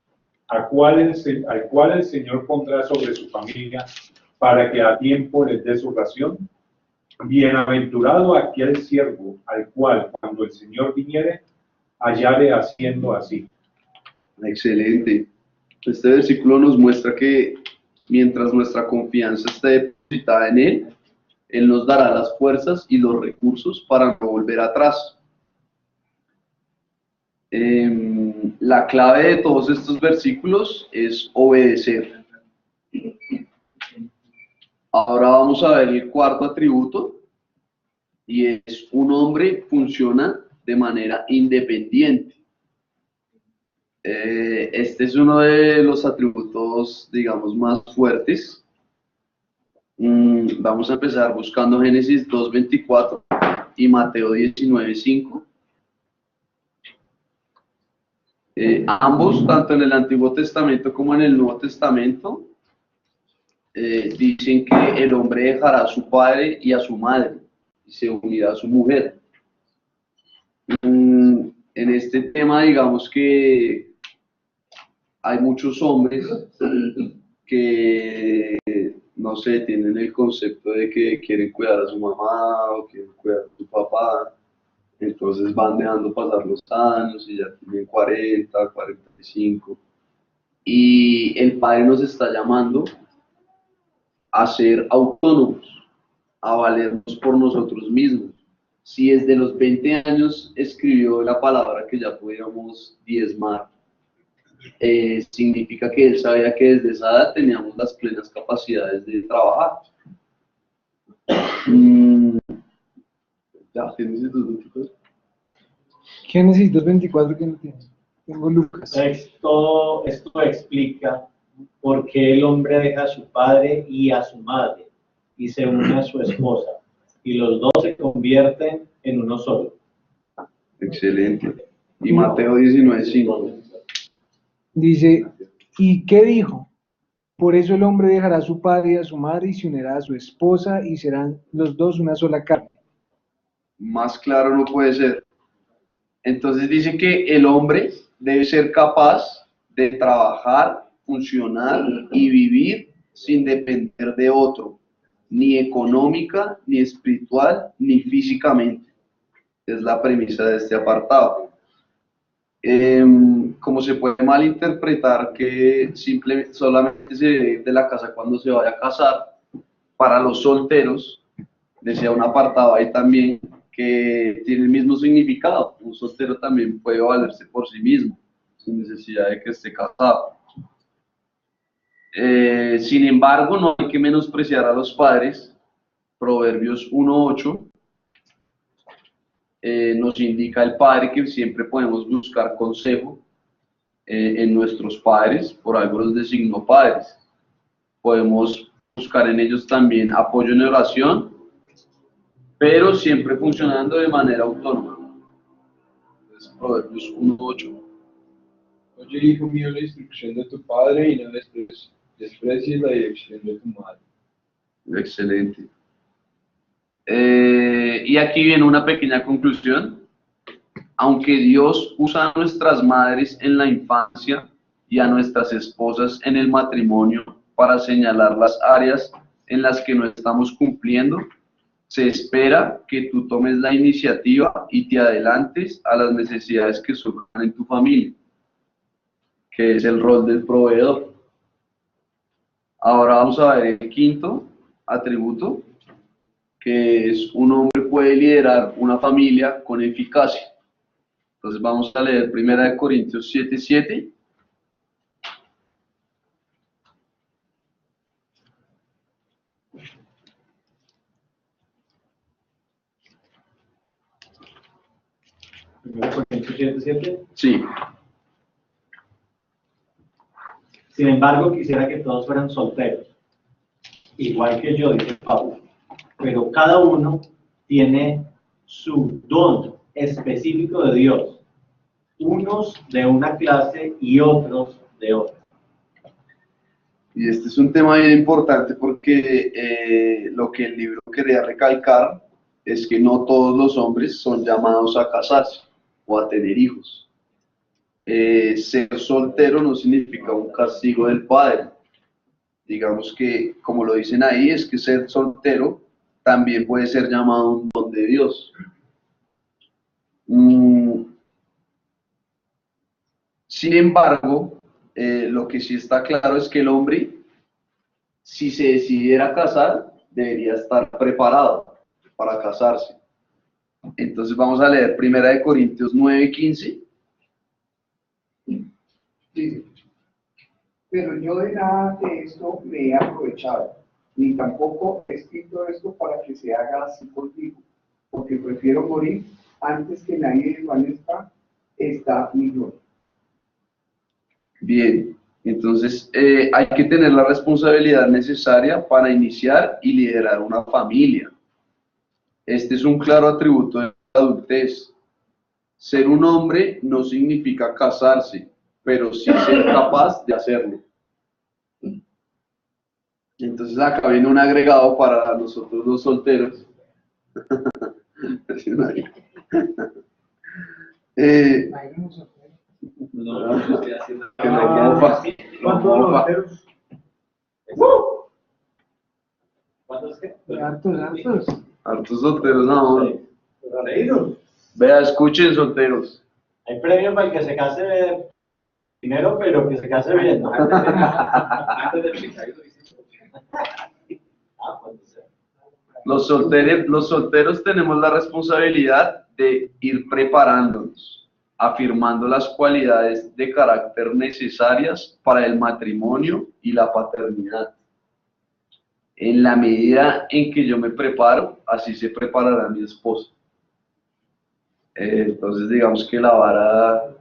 al cual el Señor pondrá sobre su familia para que a tiempo les dé su ración? Bienaventurado aquel siervo al cual, cuando el Señor viniere, hallare haciendo así. Excelente. Este versículo nos muestra que mientras nuestra confianza esté depositada en Él, Él nos dará las fuerzas y los recursos para no volver atrás. La clave de todos estos versículos es obedecer. Ahora vamos a ver el cuarto atributo, y es: un hombre funciona de manera independiente. Este es uno de los atributos, digamos, más fuertes. Vamos a empezar buscando Génesis 2:24 y Mateo 19:5. Ambos, tanto en el Antiguo Testamento como en el Nuevo Testamento, dicen que el hombre dejará a su padre y a su madre y se unirá a su mujer. En este tema, digamos que hay muchos hombres que no sé, tienen el concepto de que quieren cuidar a su mamá o quieren cuidar a su papá, entonces van dejando pasar los años y ya tienen 40, 45. Y el Padre nos está llamando a ser autónomos, a valernos por nosotros mismos. Si desde los 20 años escribió la palabra que ya podíamos diezmar, significa que él sabía que desde esa edad teníamos las plenas capacidades de trabajar. Ya, Génesis 2:24. Génesis 2:24, ¿quién lo tiene? Tengo Lucas. Esto explica por qué el hombre deja a su padre y a su madre y se une a su esposa, y los dos se convierten en uno solo. Excelente. Y Mateo 19:5. Dice, ¿y qué dijo? Por eso el hombre dejará a su padre y a su madre y se unirá a su esposa y serán los dos una sola carne. Más claro no puede ser. Entonces dice que el hombre debe ser capaz de trabajar, funcionar y vivir sin depender de otro, ni económica, ni espiritual, ni físicamente. Es la premisa de este apartado. Como se puede malinterpretar que solamente se ve de la casa cuando se vaya a casar, para los solteros, decía un apartado ahí también que tiene el mismo significado. Un soltero también puede valerse por sí mismo, sin necesidad de que esté casado. Sin embargo, no hay que menospreciar a los padres. Proverbios 1:8 nos indica el padre que siempre podemos buscar consejo en nuestros padres, por algo los designó padres. Podemos buscar en ellos también apoyo en oración, pero siempre funcionando de manera autónoma. Entonces, Proverbios 1:8. Oye, hijo mío, la instrucción de tu padre y no desprecies la dirección de tu madre. Excelente. Y aquí viene una pequeña conclusión. Aunque Dios usa a nuestras madres en la infancia y a nuestras esposas en el matrimonio para señalar las áreas en las que no estamos cumpliendo, se espera que tú tomes la iniciativa y te adelantes a las necesidades que surjan en tu familia, que es el rol del proveedor. Ahora vamos a ver el quinto atributo, que es un hombre puede liderar una familia con eficacia. Entonces vamos a leer 1 Corintios 7:7. Sí. Sin embargo, quisiera que todos fueran solteros, igual que yo, dice Pablo, pero cada uno tiene su don específico de Dios, unos de una clase y otros de otra. Y este es un tema bien importante porque lo que el libro quería recalcar es que no todos los hombres son llamados a casarse o a tener hijos. Ser soltero no significa un castigo del Padre. Digamos que, como lo dicen ahí, es que ser soltero también puede ser llamado un don de Dios. Sin embargo, lo que sí está claro es que el hombre, si se decidiera casar, debería estar preparado para casarse. Entonces vamos a leer 1 Corintios 9:15. Dice, pero yo de nada de esto me he aprovechado, ni tampoco he escrito esto para que se haga así contigo, porque prefiero morir antes que nadie desvanezca esta mi gloria. Bien, entonces hay que tener la responsabilidad necesaria para iniciar y liderar una familia. Este es un claro atributo de la adultez. Ser un hombre no significa casarse, pero sí ser capaz de hacerlo. Entonces acá viene un agregado para nosotros los solteros. No, yo estoy haciendo. Que no mofa. ¿Cuántos solteros? Esos solteros no. Reíros. Vea, escuchen solteros. Hay premio para el que se case primero, pero que se case bien, ¿no? Antes de explicar lo hiciste. Cuando sea. Los solteros tenemos la responsabilidad de ir preparándonos, afirmando las cualidades de carácter necesarias para el matrimonio y la paternidad. En la medida en que yo me preparo, así se preparará mi esposa. Entonces, digamos que la vara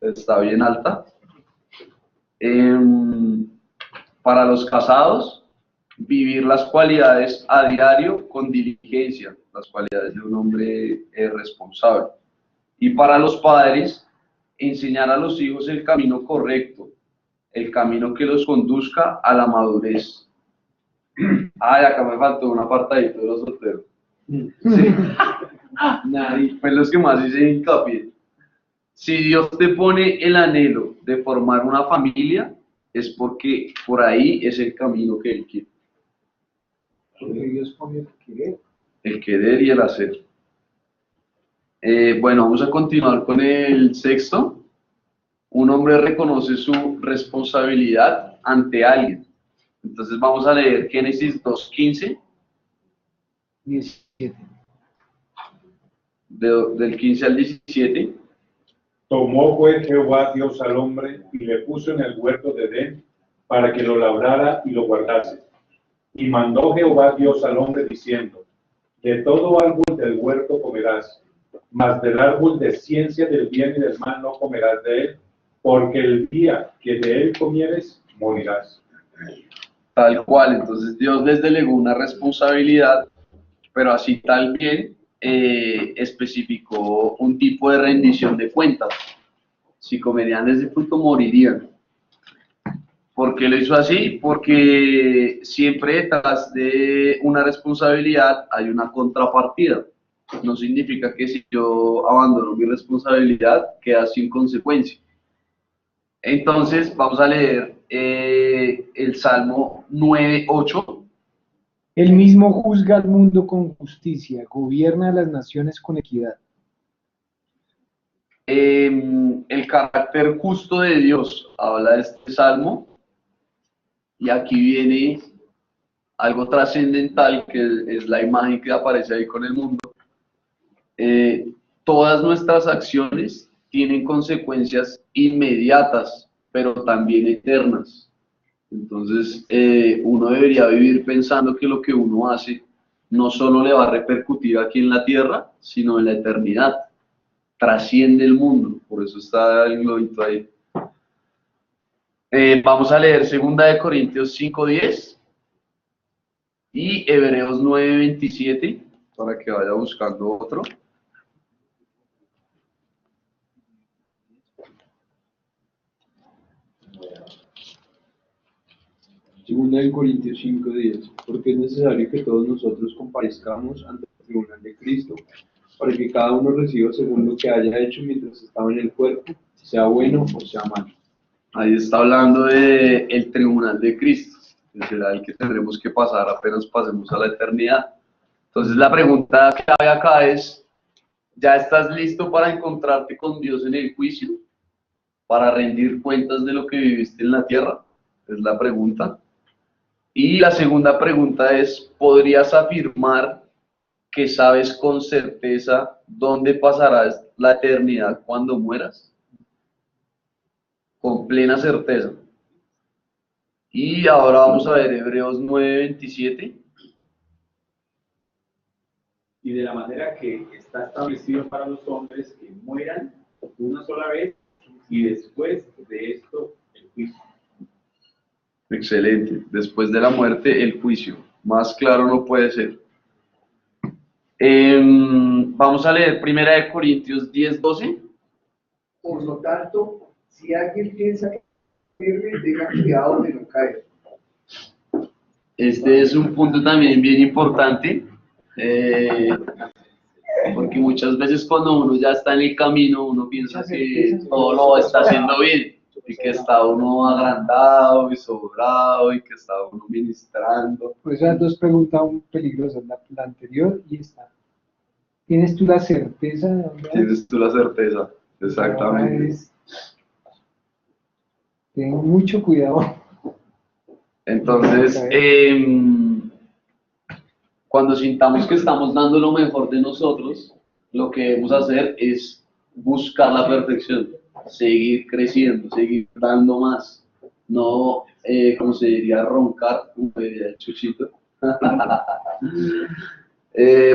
está bien alta. Para los casados, vivir las cualidades a diario con diligencia, las cualidades de un hombre responsable. Y para los padres, enseñar a los hijos el camino correcto, el camino que los conduzca a la madurez. Ay, acá me faltó un apartadito de los solteros. Sí. Nadie, pues los que más dicen hincapié. Si Dios te pone el anhelo de formar una familia, es porque por ahí es el camino que Él quiere. Porque Dios pone el querer. El querer y el hacer. Bueno, vamos a continuar con el sexto. Un hombre reconoce su responsabilidad ante alguien. Entonces vamos a leer Génesis 2:15. 17. Del 15 al 17. Tomó pues Jehová Dios al hombre y le puso en el huerto de Edén para que lo labrara y lo guardase. Y mandó Jehová Dios al hombre diciendo: de todo árbol del huerto comerás, mas del árbol de ciencia del bien y del mal no comerás de él, porque el día que de él comieres, morirás. Tal cual, entonces Dios les delegó una responsabilidad, pero así también especificó un tipo de rendición de cuentas. Si comerían de ese fruto, morirían. ¿Por qué lo hizo así? Porque siempre detrás de una responsabilidad hay una contrapartida. No significa que si yo abandono mi responsabilidad, queda sin consecuencia. Entonces, vamos a leer el Salmo 9:8. Él mismo juzga al mundo con justicia, gobierna a las naciones con equidad. El carácter justo de Dios habla de este Salmo. Y aquí viene algo trascendental, que es la imagen que aparece ahí con el mundo. Todas nuestras acciones tienen consecuencias inmediatas, pero también eternas. Entonces, uno debería vivir pensando que lo que uno hace no solo le va a repercutir aquí en la tierra, sino en la eternidad. Trasciende el mundo, por eso está el globito ahí. Vamos a leer 2 Corintios 5:10 y Hebreos 9:27, para que vaya buscando otro. Segunda de Corintios 5:10, porque es necesario que todos nosotros comparezcamos ante el tribunal de Cristo, para que cada uno reciba según lo que haya hecho mientras estaba en el cuerpo, sea bueno o sea malo. Ahí está hablando del tribunal de Cristo, que será el que tendremos que pasar apenas pasemos a la eternidad. Entonces la pregunta que hay acá es, ¿ya estás listo para encontrarte con Dios en el juicio? ¿Para rendir cuentas de lo que viviste en la tierra? Es la pregunta. Y la segunda pregunta es, ¿podrías afirmar que sabes con certeza dónde pasarás la eternidad cuando mueras? Con plena certeza. Y ahora vamos a ver Hebreos 9:27. Y de la manera que está establecido para los hombres que mueran una sola vez y después de esto el juicio. Excelente. Después de la muerte, el juicio. Más claro no puede ser. Vamos a leer 1 Corintios 10:12. Por lo tanto, si alguien piensa que tenga cuidado de no caer. Este es un punto también bien importante, porque muchas veces cuando uno ya está en el camino, uno piensa que todo lo está haciendo bien. y que está uno agrandado y sobrado y que está uno ministrando. Pues esas dos preguntas son peligrosas, la anterior y esta. ¿Tienes tú la certeza de dónde vas? Tienes tú la certeza, exactamente. Es- Ten mucho cuidado. Entonces, cuando sintamos que estamos dando lo mejor de nosotros, lo que debemos hacer es buscar la perfección, seguir creciendo, seguir dando más, no, como se diría, roncar, como diría el Chuchito.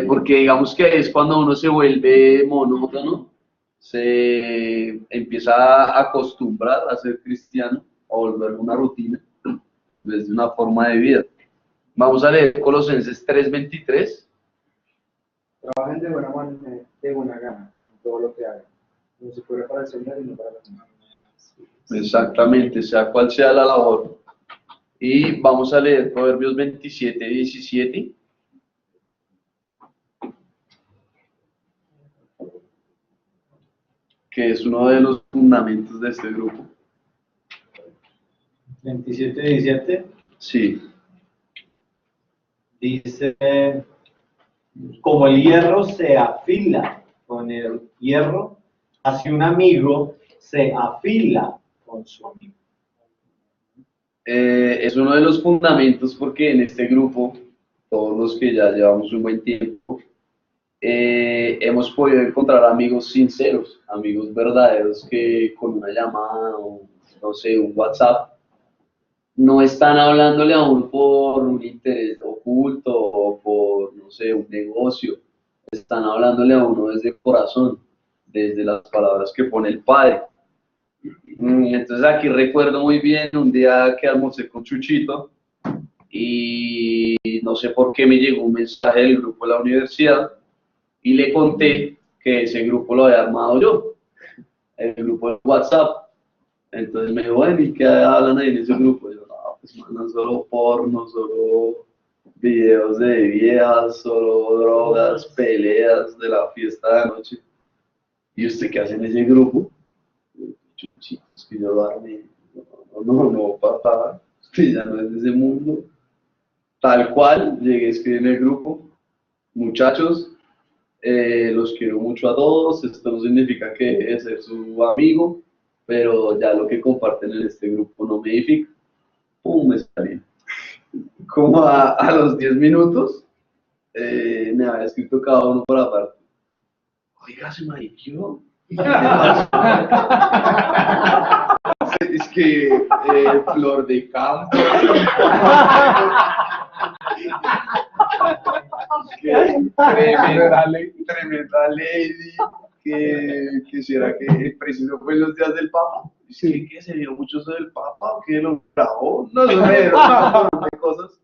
Porque digamos que es cuando uno se vuelve monótono, se empieza a acostumbrar a ser cristiano, a volver una rutina, desde una forma de vida. Vamos a leer Colosenses 3:23. Trabajen de buena manera, de buena gana, en todo lo que hagan. No se puede para el Señor y no para los demás. Exactamente, sea cual sea la labor. Y vamos a leer Proverbios 27:17. Que es uno de los fundamentos de este grupo. 27:17 Sí, dice, como el hierro se afila con el hierro, así un amigo se afila con su amigo. es uno de los fundamentos porque en este grupo, todos los que ya llevamos un buen tiempo, hemos podido encontrar amigos sinceros, amigos verdaderos que con una llamada o no sé, un WhatsApp, no están hablándole a uno por un interés oculto o por, no sé, un negocio, están hablándole a uno desde el corazón, desde las palabras que pone el Padre. Entonces aquí recuerdo muy bien un día que almorcé con Chuchito y no sé por qué me llegó un mensaje del grupo de la universidad y le conté que ese grupo lo había armado yo, el grupo de WhatsApp. Entonces me dijo, bueno, ¿y qué hablan ahí en ese grupo? Y yo, no, pues mandan solo porno, solo videos de viejas, solo drogas, peleas de la fiesta de anoche. ¿Y usted qué hace en ese grupo? Chuchitos, que yo lo armé. No, papá, usted ya no es de ese mundo. Tal cual, llegué a escribir en el grupo, muchachos, los quiero mucho a todos, esto no significa que es ser su amigo, pero ya lo que comparten en este grupo no me edifica. ¡Pum! Me salí. Como a los 10 minutos, me había escrito cada uno por aparte. Oiga, se mariqueó. Es que Flor de Campo. Tremenda lady. Que será que preciso fue en los días del Papa. Sí, que se vio mucho eso del Papa o que lo grabó. No sé, de cosas.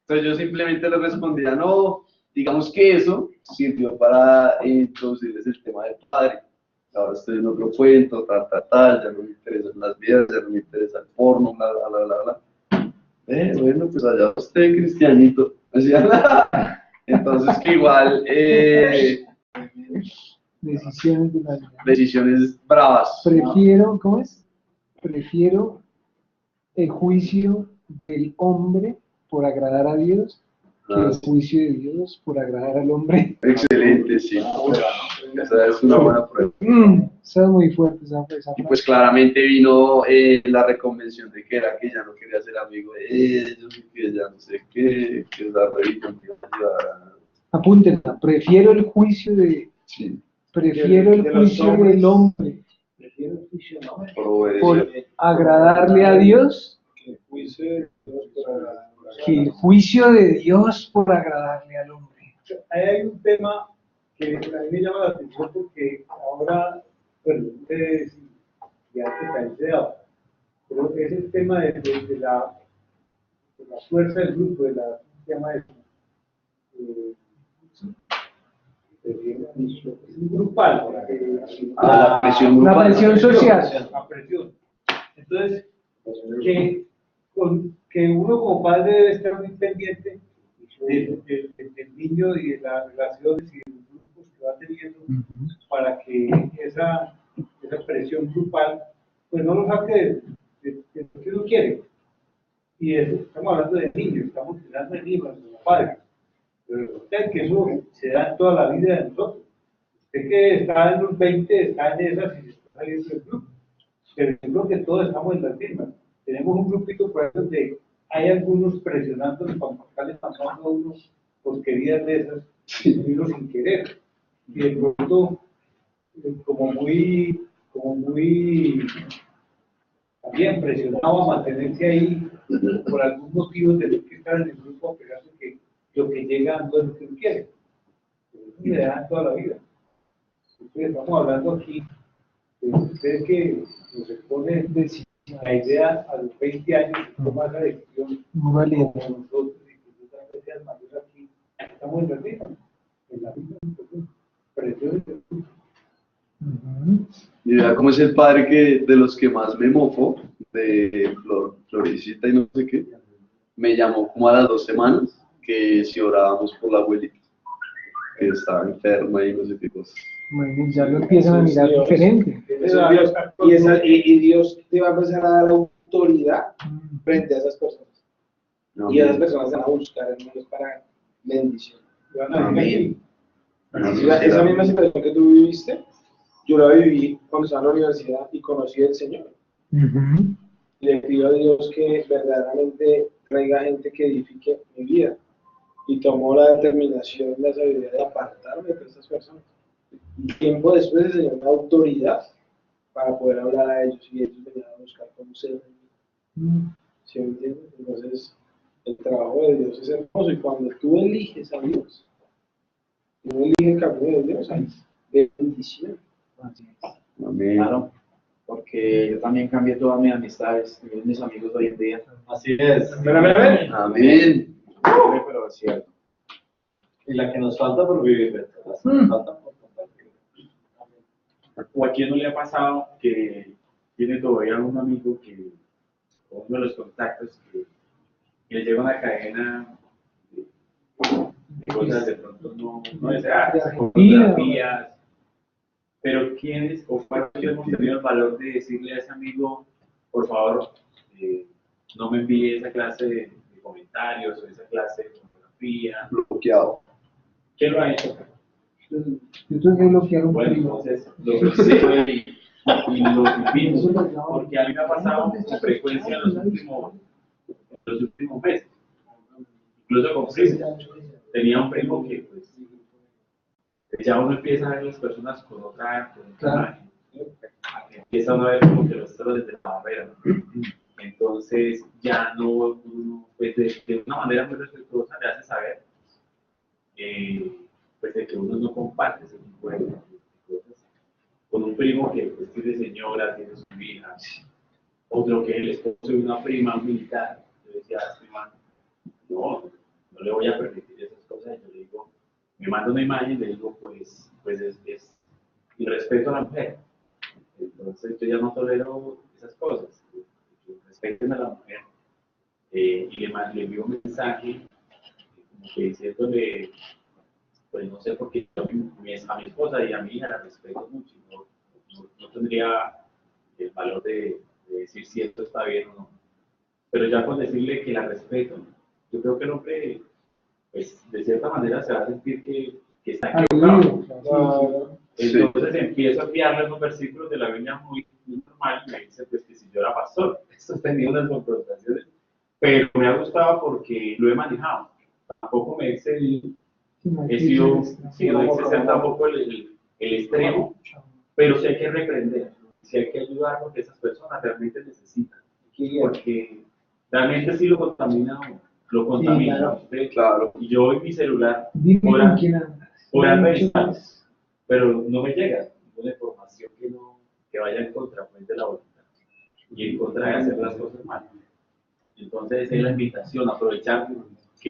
Entonces yo simplemente le respondía, no, digamos que eso sirvió para introducirles el tema del Padre. Ahora estoy en otro cuento, ya no me interesan las vidas, ya no me interesa el porno, bla, bla, bla, bla, bla. Bueno, pues allá usted, cristianito. Entonces que igual, Decisiones de la vida. decisiones bravas. Prefiero, ¿cómo es? Prefiero el juicio del hombre por agradar a Dios que el juicio de Dios por agradar al hombre. Excelente, sí. Esa es una buena prueba. Esa es muy fuerte esa Y frase. pues claramente vino la reconvención de que era que ya no quería ser amigo de ellos, y que ya no sé qué, que es la religión que iba a ayudar. Apúntenla, prefiero el juicio Sí, prefiero el de los juicio hombres. del hombre Prefiero el juicio del hombre. por obedecer. por agradarle a Dios Que el juicio de Dios por agradar. que el juicio de Dios por agradarle al hombre. Ahí hay un tema que a mí me llama la atención porque ahora, bueno, ustedes y antes también se daba, pero es el tema de la fuerza del grupo, de la, ¿cómo se llama eso? Grupal, La presión La grupal. presión social. la presión. Entonces, que uno como padre debe estar muy pendiente del niño y de las relaciones y de los grupos que va teniendo para que esa presión grupal pues no lo saque de lo que uno quiere. Y eso, estamos hablando de niños, estamos hablando de niños, de los padres. Pero usted que eso se da en toda la vida de nosotros. Usted que está en los 20, está en esas y se está saliendo del club. Pero yo creo que todos estamos en las mismas. Tenemos un grupito por ahí donde hay algunos presionándonos para buscarle pasando a unos porquerías de esas, y uno sin querer. Y de pronto, como muy también presionado a mantenerse ahí por algún motivo de lo que estar en el grupo, esperando que lo que llega no es lo que uno quiere. Eso le da toda la vida. Entonces, estamos hablando aquí de usted que nos expone la idea a los 20 años de tomar la decisión Muy valiente. como nosotros y que nosotros sean mayores aquí. Estamos en la misma situación. Presiones del grupo. Y vea cómo es el padre que de los que más me mofo, de Florecita y no sé qué, me llamó como a las 2 semanas que si orábamos por la abuelita, que estaba enferma y no sé qué cosas. Bueno, ya lo empiezan a mirar Dios. diferente. Y Dios te va a empezar a dar autoridad frente a esas personas. No, Y esas personas se van a buscar hermanos para bendición. amén. Esa misma situación que tú viviste, yo la viví cuando estaba en la universidad y conocí al Señor. Y le pido a Dios que verdaderamente traiga gente que edifique mi vida. Y tomó la determinación, la sabiduría de apartarme de esas personas. Y tiempo después el Señor me da autoridad para poder hablar a ellos y ellos venían a buscar cómo ser. ¿Sí me entiendes? Entonces, el trabajo de Dios es hermoso y cuando tú eliges a Dios, tú eliges el camino de Dios, hay bendición. Amén. Claro, porque yo también cambié todas mis amistades, mis amigos hoy en día. Así es. Amén. Pero es cierto. Y la que nos falta por vivir, ¿verdad? Nos falta por compartir. ¿O a quién no le ha pasado que tiene todavía un amigo que, o uno de los contactos, que le llega una cadena de cosas de pronto no deseadas, fotografías, pero quiénes o cuántos hemos tenido el valor de decirle a ese amigo, por favor, no me envíe esa clase de comentarios o esa clase de fotografía? Bloqueado. ¿Quién lo ha hecho? Yo tuve que bloquear un Bueno, primo. entonces lo recibo y lo vivimos, porque a mí me ha pasado con frecuencia en los últimos meses. Incluso con primos. Tenía un primo que, pues, ya uno empieza a ver las personas con otra imagen. Empieza uno a ver como que los otros desde la barrera, ¿no? Entonces, ya no, uno, pues, de una manera muy respetuosa le hace saber pues de que uno no comparte ese tipo de cosas. Con un primo que pues, tiene señora, tiene su hija, otro que es el esposo de una prima militar. Yo decía, prima, no le voy a permitir esas cosas. Yo le digo, me manda una imagen y le digo, pues es irrespeto a la mujer. Entonces yo ya no tolero esas cosas. Respeten a la mujer. Y le envío un mensaje como que diciéndole, pues no sé por qué a mi esposa y a mi hija la respeto mucho, no tendría el valor de decir si esto está bien o no. Pero ya con decirle que la respeto, yo creo que el hombre, pues de cierta manera se va a sentir que está equivocado. Entonces empiezo a enviarle unos versículos de la Biblia muy normal y me dice pues que si yo era pastor. Esto ha tenido unas confrontaciones, pero me ha gustado porque lo he manejado. Tampoco me he excedido. He sido, sí, no exceder tampoco el extremo, pero sí hay que reprender, sí hay que ayudar porque esas personas realmente necesitan, porque realmente sí lo contamina, claro. Y yo en mi celular, por revisar, pero no me llega ninguna información que vaya en contra pues, de la voluntad y en contra de hacer las cosas mal. Entonces es la invitación, aprovechar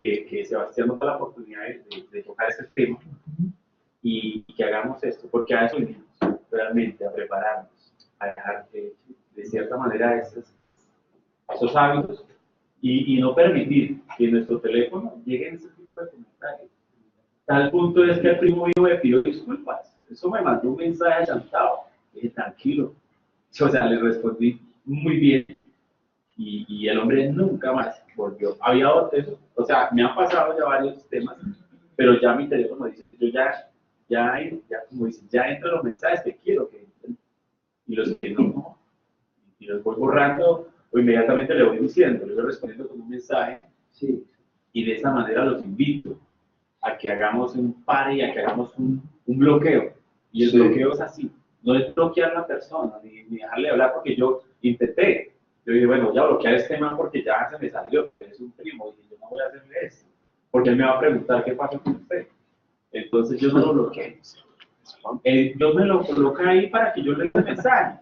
que Sebastián nos da la oportunidad de tocar ese tema y que hagamos esto, porque a eso venimos realmente, a prepararnos, a dejar de cierta manera esos hábitos y no permitir que en nuestro teléfono lleguen ese tipo de comentarios. Tal punto es que el primo mío me pidió disculpas. Eso me mandó un mensaje chantado. Dije, tranquilo, O sea, le respondí muy bien y el hombre nunca más volvió. Había otros, o sea, me han pasado ya varios temas, pero ya mi teléfono dice, yo ya como dice, ya entran los mensajes que quiero que entren y los que no, y los voy borrando o inmediatamente le voy diciendo, le voy respondiendo con un mensaje. Sí. Y de esa manera los invito a que hagamos un pare y a que hagamos un bloqueo. Y el bloqueo es así, no es bloquear a la persona, ni dejarle hablar, porque yo intenté. Yo dije, bueno, voy a bloquear este man porque ya se me salió, es un primo, y yo no voy a hacerle eso, porque él me va a preguntar qué pasó con usted. Entonces yo no lo bloqueé. Yo me lo coloco ahí para que yo le dé el mensaje.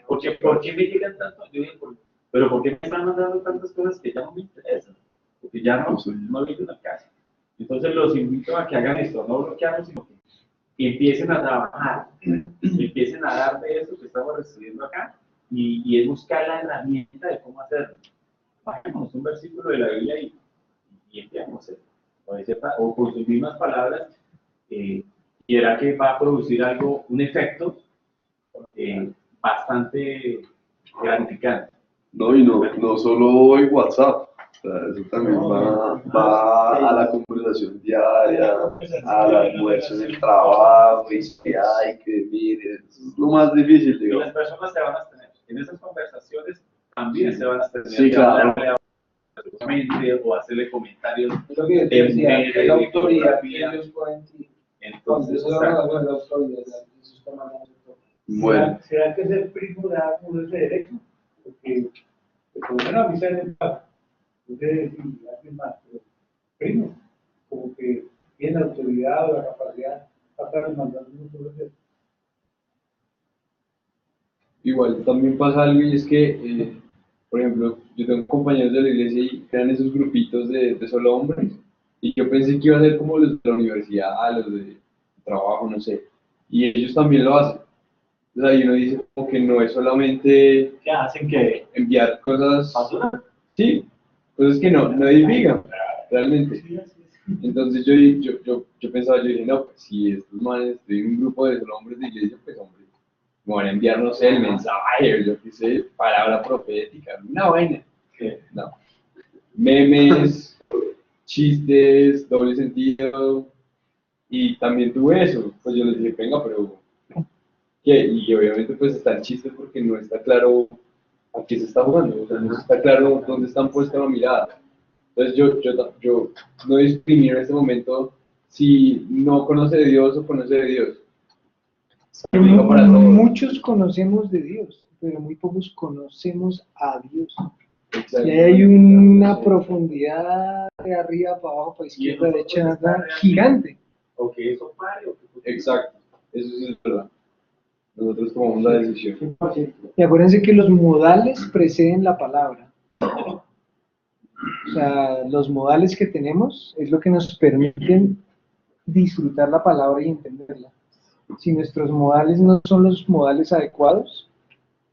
Porque, ¿por qué me llegan tanto? Yo dije, pero ¿por qué me están mandando tantas cosas que ya no me interesan? Porque ya no vienen al caso. Entonces los invito a que hagan esto, no bloquearnos, sino que empiecen a trabajar, empiecen a dar de eso que estamos recibiendo acá y es buscar la herramienta de cómo hacerlo. Bajemos un versículo de la Biblia y enviamos o con sus mismas palabras, y era que va a producir algo, un efecto bastante gratificante. No, y no solo en WhatsApp, o sea, eso también va a la conversación diaria, al almuerzo en el trabajo, y que hay, que mire, eso es lo más difícil, Y digamos. las personas se van a abstener. En esas conversaciones también se van a abstener. Sí, claro. O hacerle comentarios Es lo que yo te de decía, mujeres, es la autoridad que pornografía. ellos pueden tener. Entonces, Eso es la autoridad, eso está mal. Bueno, ¿Será que ser primo da uno ese derecho? Porque, por lo menos a mí se me pasa. No sé decir alguien más, pero primo, como que tiene la autoridad o la capacidad para estar mandando uno todo eso. Igual también pasa algo y es que, por ejemplo, yo tengo compañeros de la iglesia y crean esos grupitos de solo hombres. Y yo pensé que iba a ser como los de la universidad, los de trabajo, no sé. Y ellos también lo hacen. Entonces ahí uno dice como que no es solamente ¿Qué hacen que enviar cosas, basura? sí, cosas que no edifican realmente. Entonces yo pensaba, yo dije, no, pues si estos manes, estoy en un grupo de solo hombres de iglesia, pues hombre, me van a enviar, no sé, el mensaje, o yo qué sé, palabra profética, una vaina. No. Memes, chistes, doble sentido, y también tuve eso. Pues yo les dije, venga, pero ¿qué? Y obviamente pues está el chiste porque no está claro a qué se está jugando, o sea, no está claro dónde están puesta la mirada. Entonces yo no discrimino en este momento si no conoce de Dios o conoce de Dios. Aplica para todos. Muchos conocemos de Dios, pero muy pocos conocemos a Dios. Exacto. Y hay una profundidad de arriba para abajo, para izquierda, derecha, gigante. O que eso pare o que Exacto, eso sí es verdad. Nosotros tomamos la decisión. Y acuérdense que los modales preceden la palabra. O sea, los modales que tenemos es lo que nos permiten disfrutar la palabra y entenderla. Si nuestros modales no son los modales adecuados,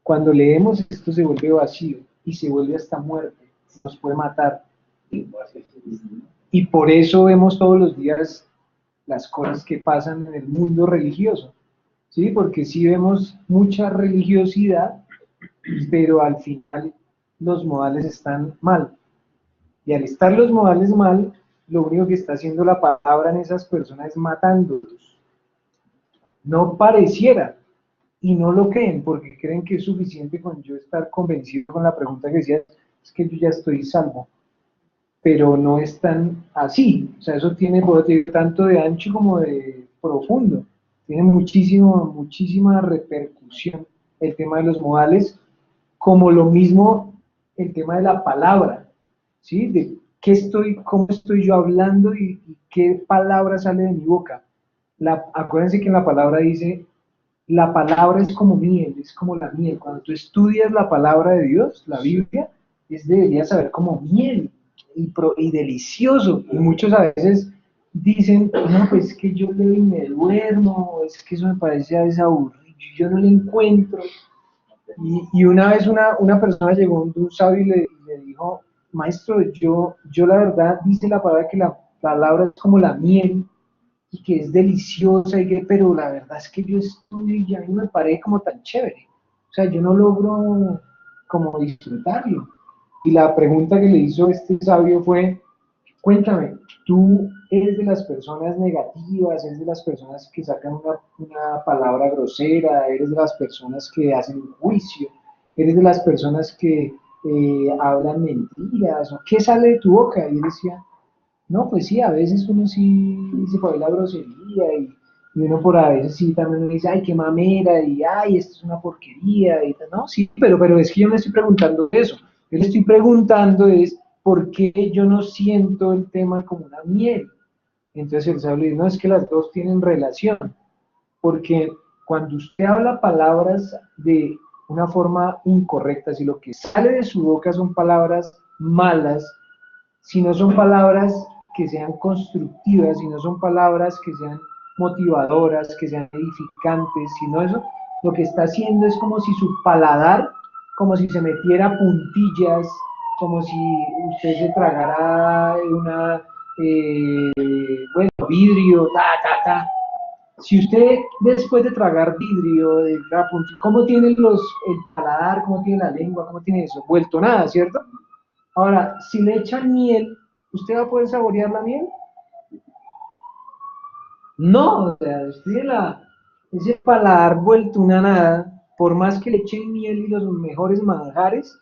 cuando leemos esto se vuelve vacío y se vuelve hasta muerte, nos puede matar. Y por eso vemos todos los días las cosas que pasan en el mundo religioso, ¿sí? Porque sí vemos mucha religiosidad, pero al final los modales están mal. Y al estar los modales mal, lo único que está haciendo la palabra en esas personas es matándolos. No pareciera, y no lo creen, porque creen que es suficiente con yo estar convencido con la pregunta que decía, es que yo ya estoy salvo. Pero no es tan así, o sea, eso tiene tanto de ancho como de profundo, tiene muchísima repercusión el tema de los modales, como lo mismo el tema de la palabra, ¿sí? De cómo estoy yo hablando y qué palabra sale de mi boca. Acuérdense que en la palabra dice, la palabra es como miel, es como la miel. Cuando tú estudias la palabra de Dios, la Biblia, debería saber como miel y delicioso. Y muchos a veces dicen, no, pues es que yo leo y me duermo, es que eso me parece a veces aburrido, yo no le encuentro. Y una vez una persona llegó de un sabio y le dijo, maestro, yo la verdad, dice la palabra que la palabra es como la miel, y que es deliciosa, pero la verdad es que yo estudio y ya a mí me parece como tan chévere. O sea, yo no logro como disfrutarlo. Y la pregunta que le hizo este sabio fue, cuéntame, ¿tú eres de las personas negativas, eres de las personas que sacan una palabra grosera, eres de las personas que hacen un juicio, eres de las personas que hablan mentiras, o qué sale de tu boca? Y él decía, no, pues sí, a veces uno sí dice por ahí la grosería y uno por a veces sí también dice, ay, qué mamera, y ay, esto es una porquería, y tal. No, sí, pero es que yo me estoy preguntando eso. Yo le estoy preguntando es, ¿por qué yo no siento el tema como una miel? Entonces el sabio dice, no, es que las dos tienen relación, porque cuando usted habla palabras de una forma incorrecta, si lo que sale de su boca son palabras malas, si no son palabras que sean constructivas, si no son palabras que sean motivadoras, que sean edificantes, sino eso, lo que está haciendo es como si su paladar, como si se metiera puntillas, como si usted se tragara bueno, vidrio, Si usted después de tragar vidrio, ¿cómo tiene el paladar, cómo tiene la lengua, cómo tiene eso? Vuelto nada, ¿cierto? Ahora, si le echan miel, ¿usted va a poder saborear la miel? No, o sea, ese paladar vuelto una nada, por más que le echen miel y los mejores manjares,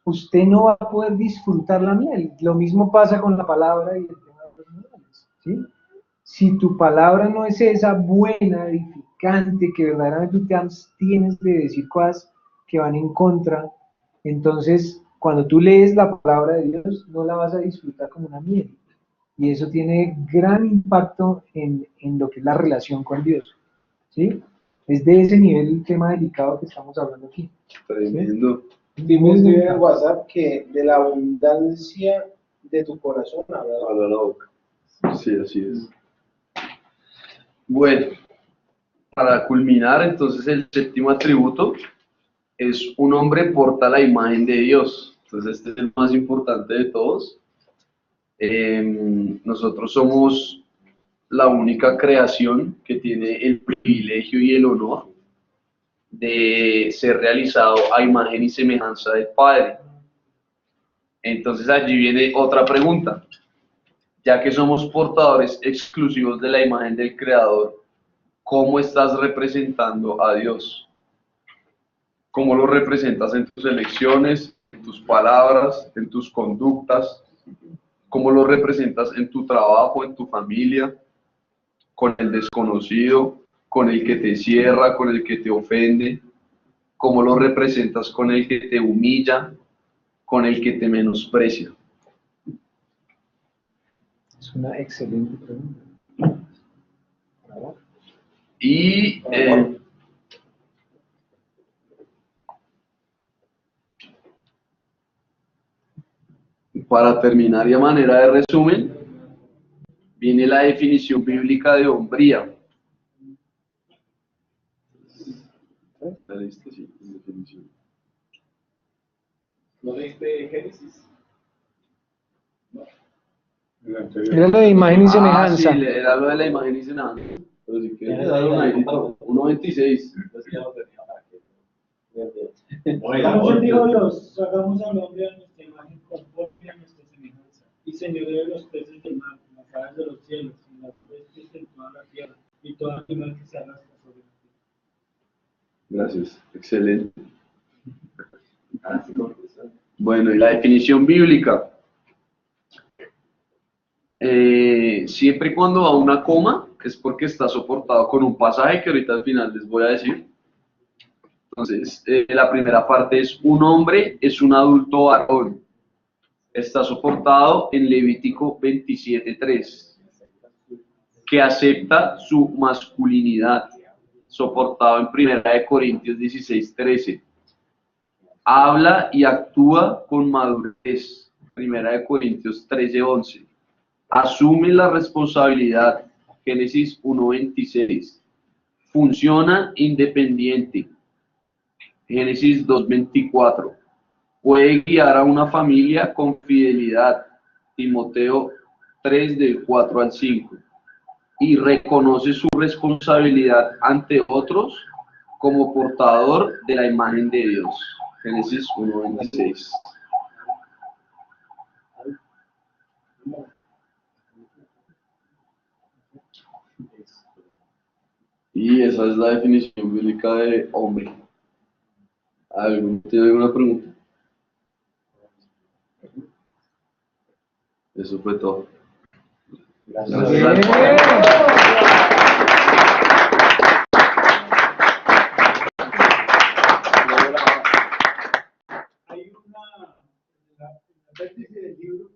usted no va a poder disfrutar la miel. Lo mismo pasa con la palabra y el tema de los mieles, ¿sí? Si tu palabra no es esa buena, edificante, que verdaderamente te tienes de decir cosas que van en contra, entonces cuando tú lees la palabra de Dios, no la vas a disfrutar como una miel. Y eso tiene gran impacto en lo que es la relación con Dios, ¿sí? Es de ese nivel el tema delicado que estamos hablando aquí. Tremendo. Y me escribe en WhatsApp que de la abundancia de tu corazón habla la boca. Sí, así es. Bueno, para culminar, entonces el séptimo atributo es un hombre porta la imagen de Dios. Entonces este es el más importante de todos. Nosotros somos la única creación que tiene el privilegio y el honor de ser realizado a imagen y semejanza del Padre. Entonces allí viene otra pregunta. Ya que somos portadores exclusivos de la imagen del Creador, ¿cómo estás representando a Dios? ¿Cómo lo representas en tus elecciones, en tus palabras, en tus conductas? ¿Cómo lo representas en tu trabajo, en tu familia, con el desconocido, con el que te cierra, con el que te ofende? ¿Cómo lo representas con el que te humilla, con el que te menosprecia? Es una excelente pregunta. Y para terminar y a manera de resumen, viene la definición bíblica de hombría. ¿Está listo? Sí, definición. ¿No leíste Génesis? Era lo de imagen y semejanza. Sí, era lo de la imagen y semejanza. Pero si quieres, dale un airito. 1.26. Entonces dijo Dios, hagamos al hombre a nuestra imagen conforme a nuestra semejanza, y señoreo de los peces del mar, en las aves de los cielos, en las bestias en toda la tierra, y todo animal que se arrastra sobre la tierra. Gracias, excelente. Bueno, y la definición bíblica. Siempre y cuando va una coma, es porque está soportado con un pasaje que ahorita al final les voy a decir. Entonces, la primera parte es: un hombre es un adulto varón. Está soportado en Levítico 27:3, que acepta su masculinidad, soportado en 1 Corintios 16:13. Habla y actúa con madurez, 1 Corintios 13:11. Asume la responsabilidad, Génesis 1:26. Funciona independiente, Génesis 2:24. Puede guiar a una familia con fidelidad, Timoteo 3:4-5. Y reconoce su responsabilidad ante otros, como portador de la imagen de Dios. Génesis 1:26. Y esa es la definición bíblica de hombre. ¿Tiene alguna pregunta? Eso fue todo. Bien. Hay una, en la vértice del libro,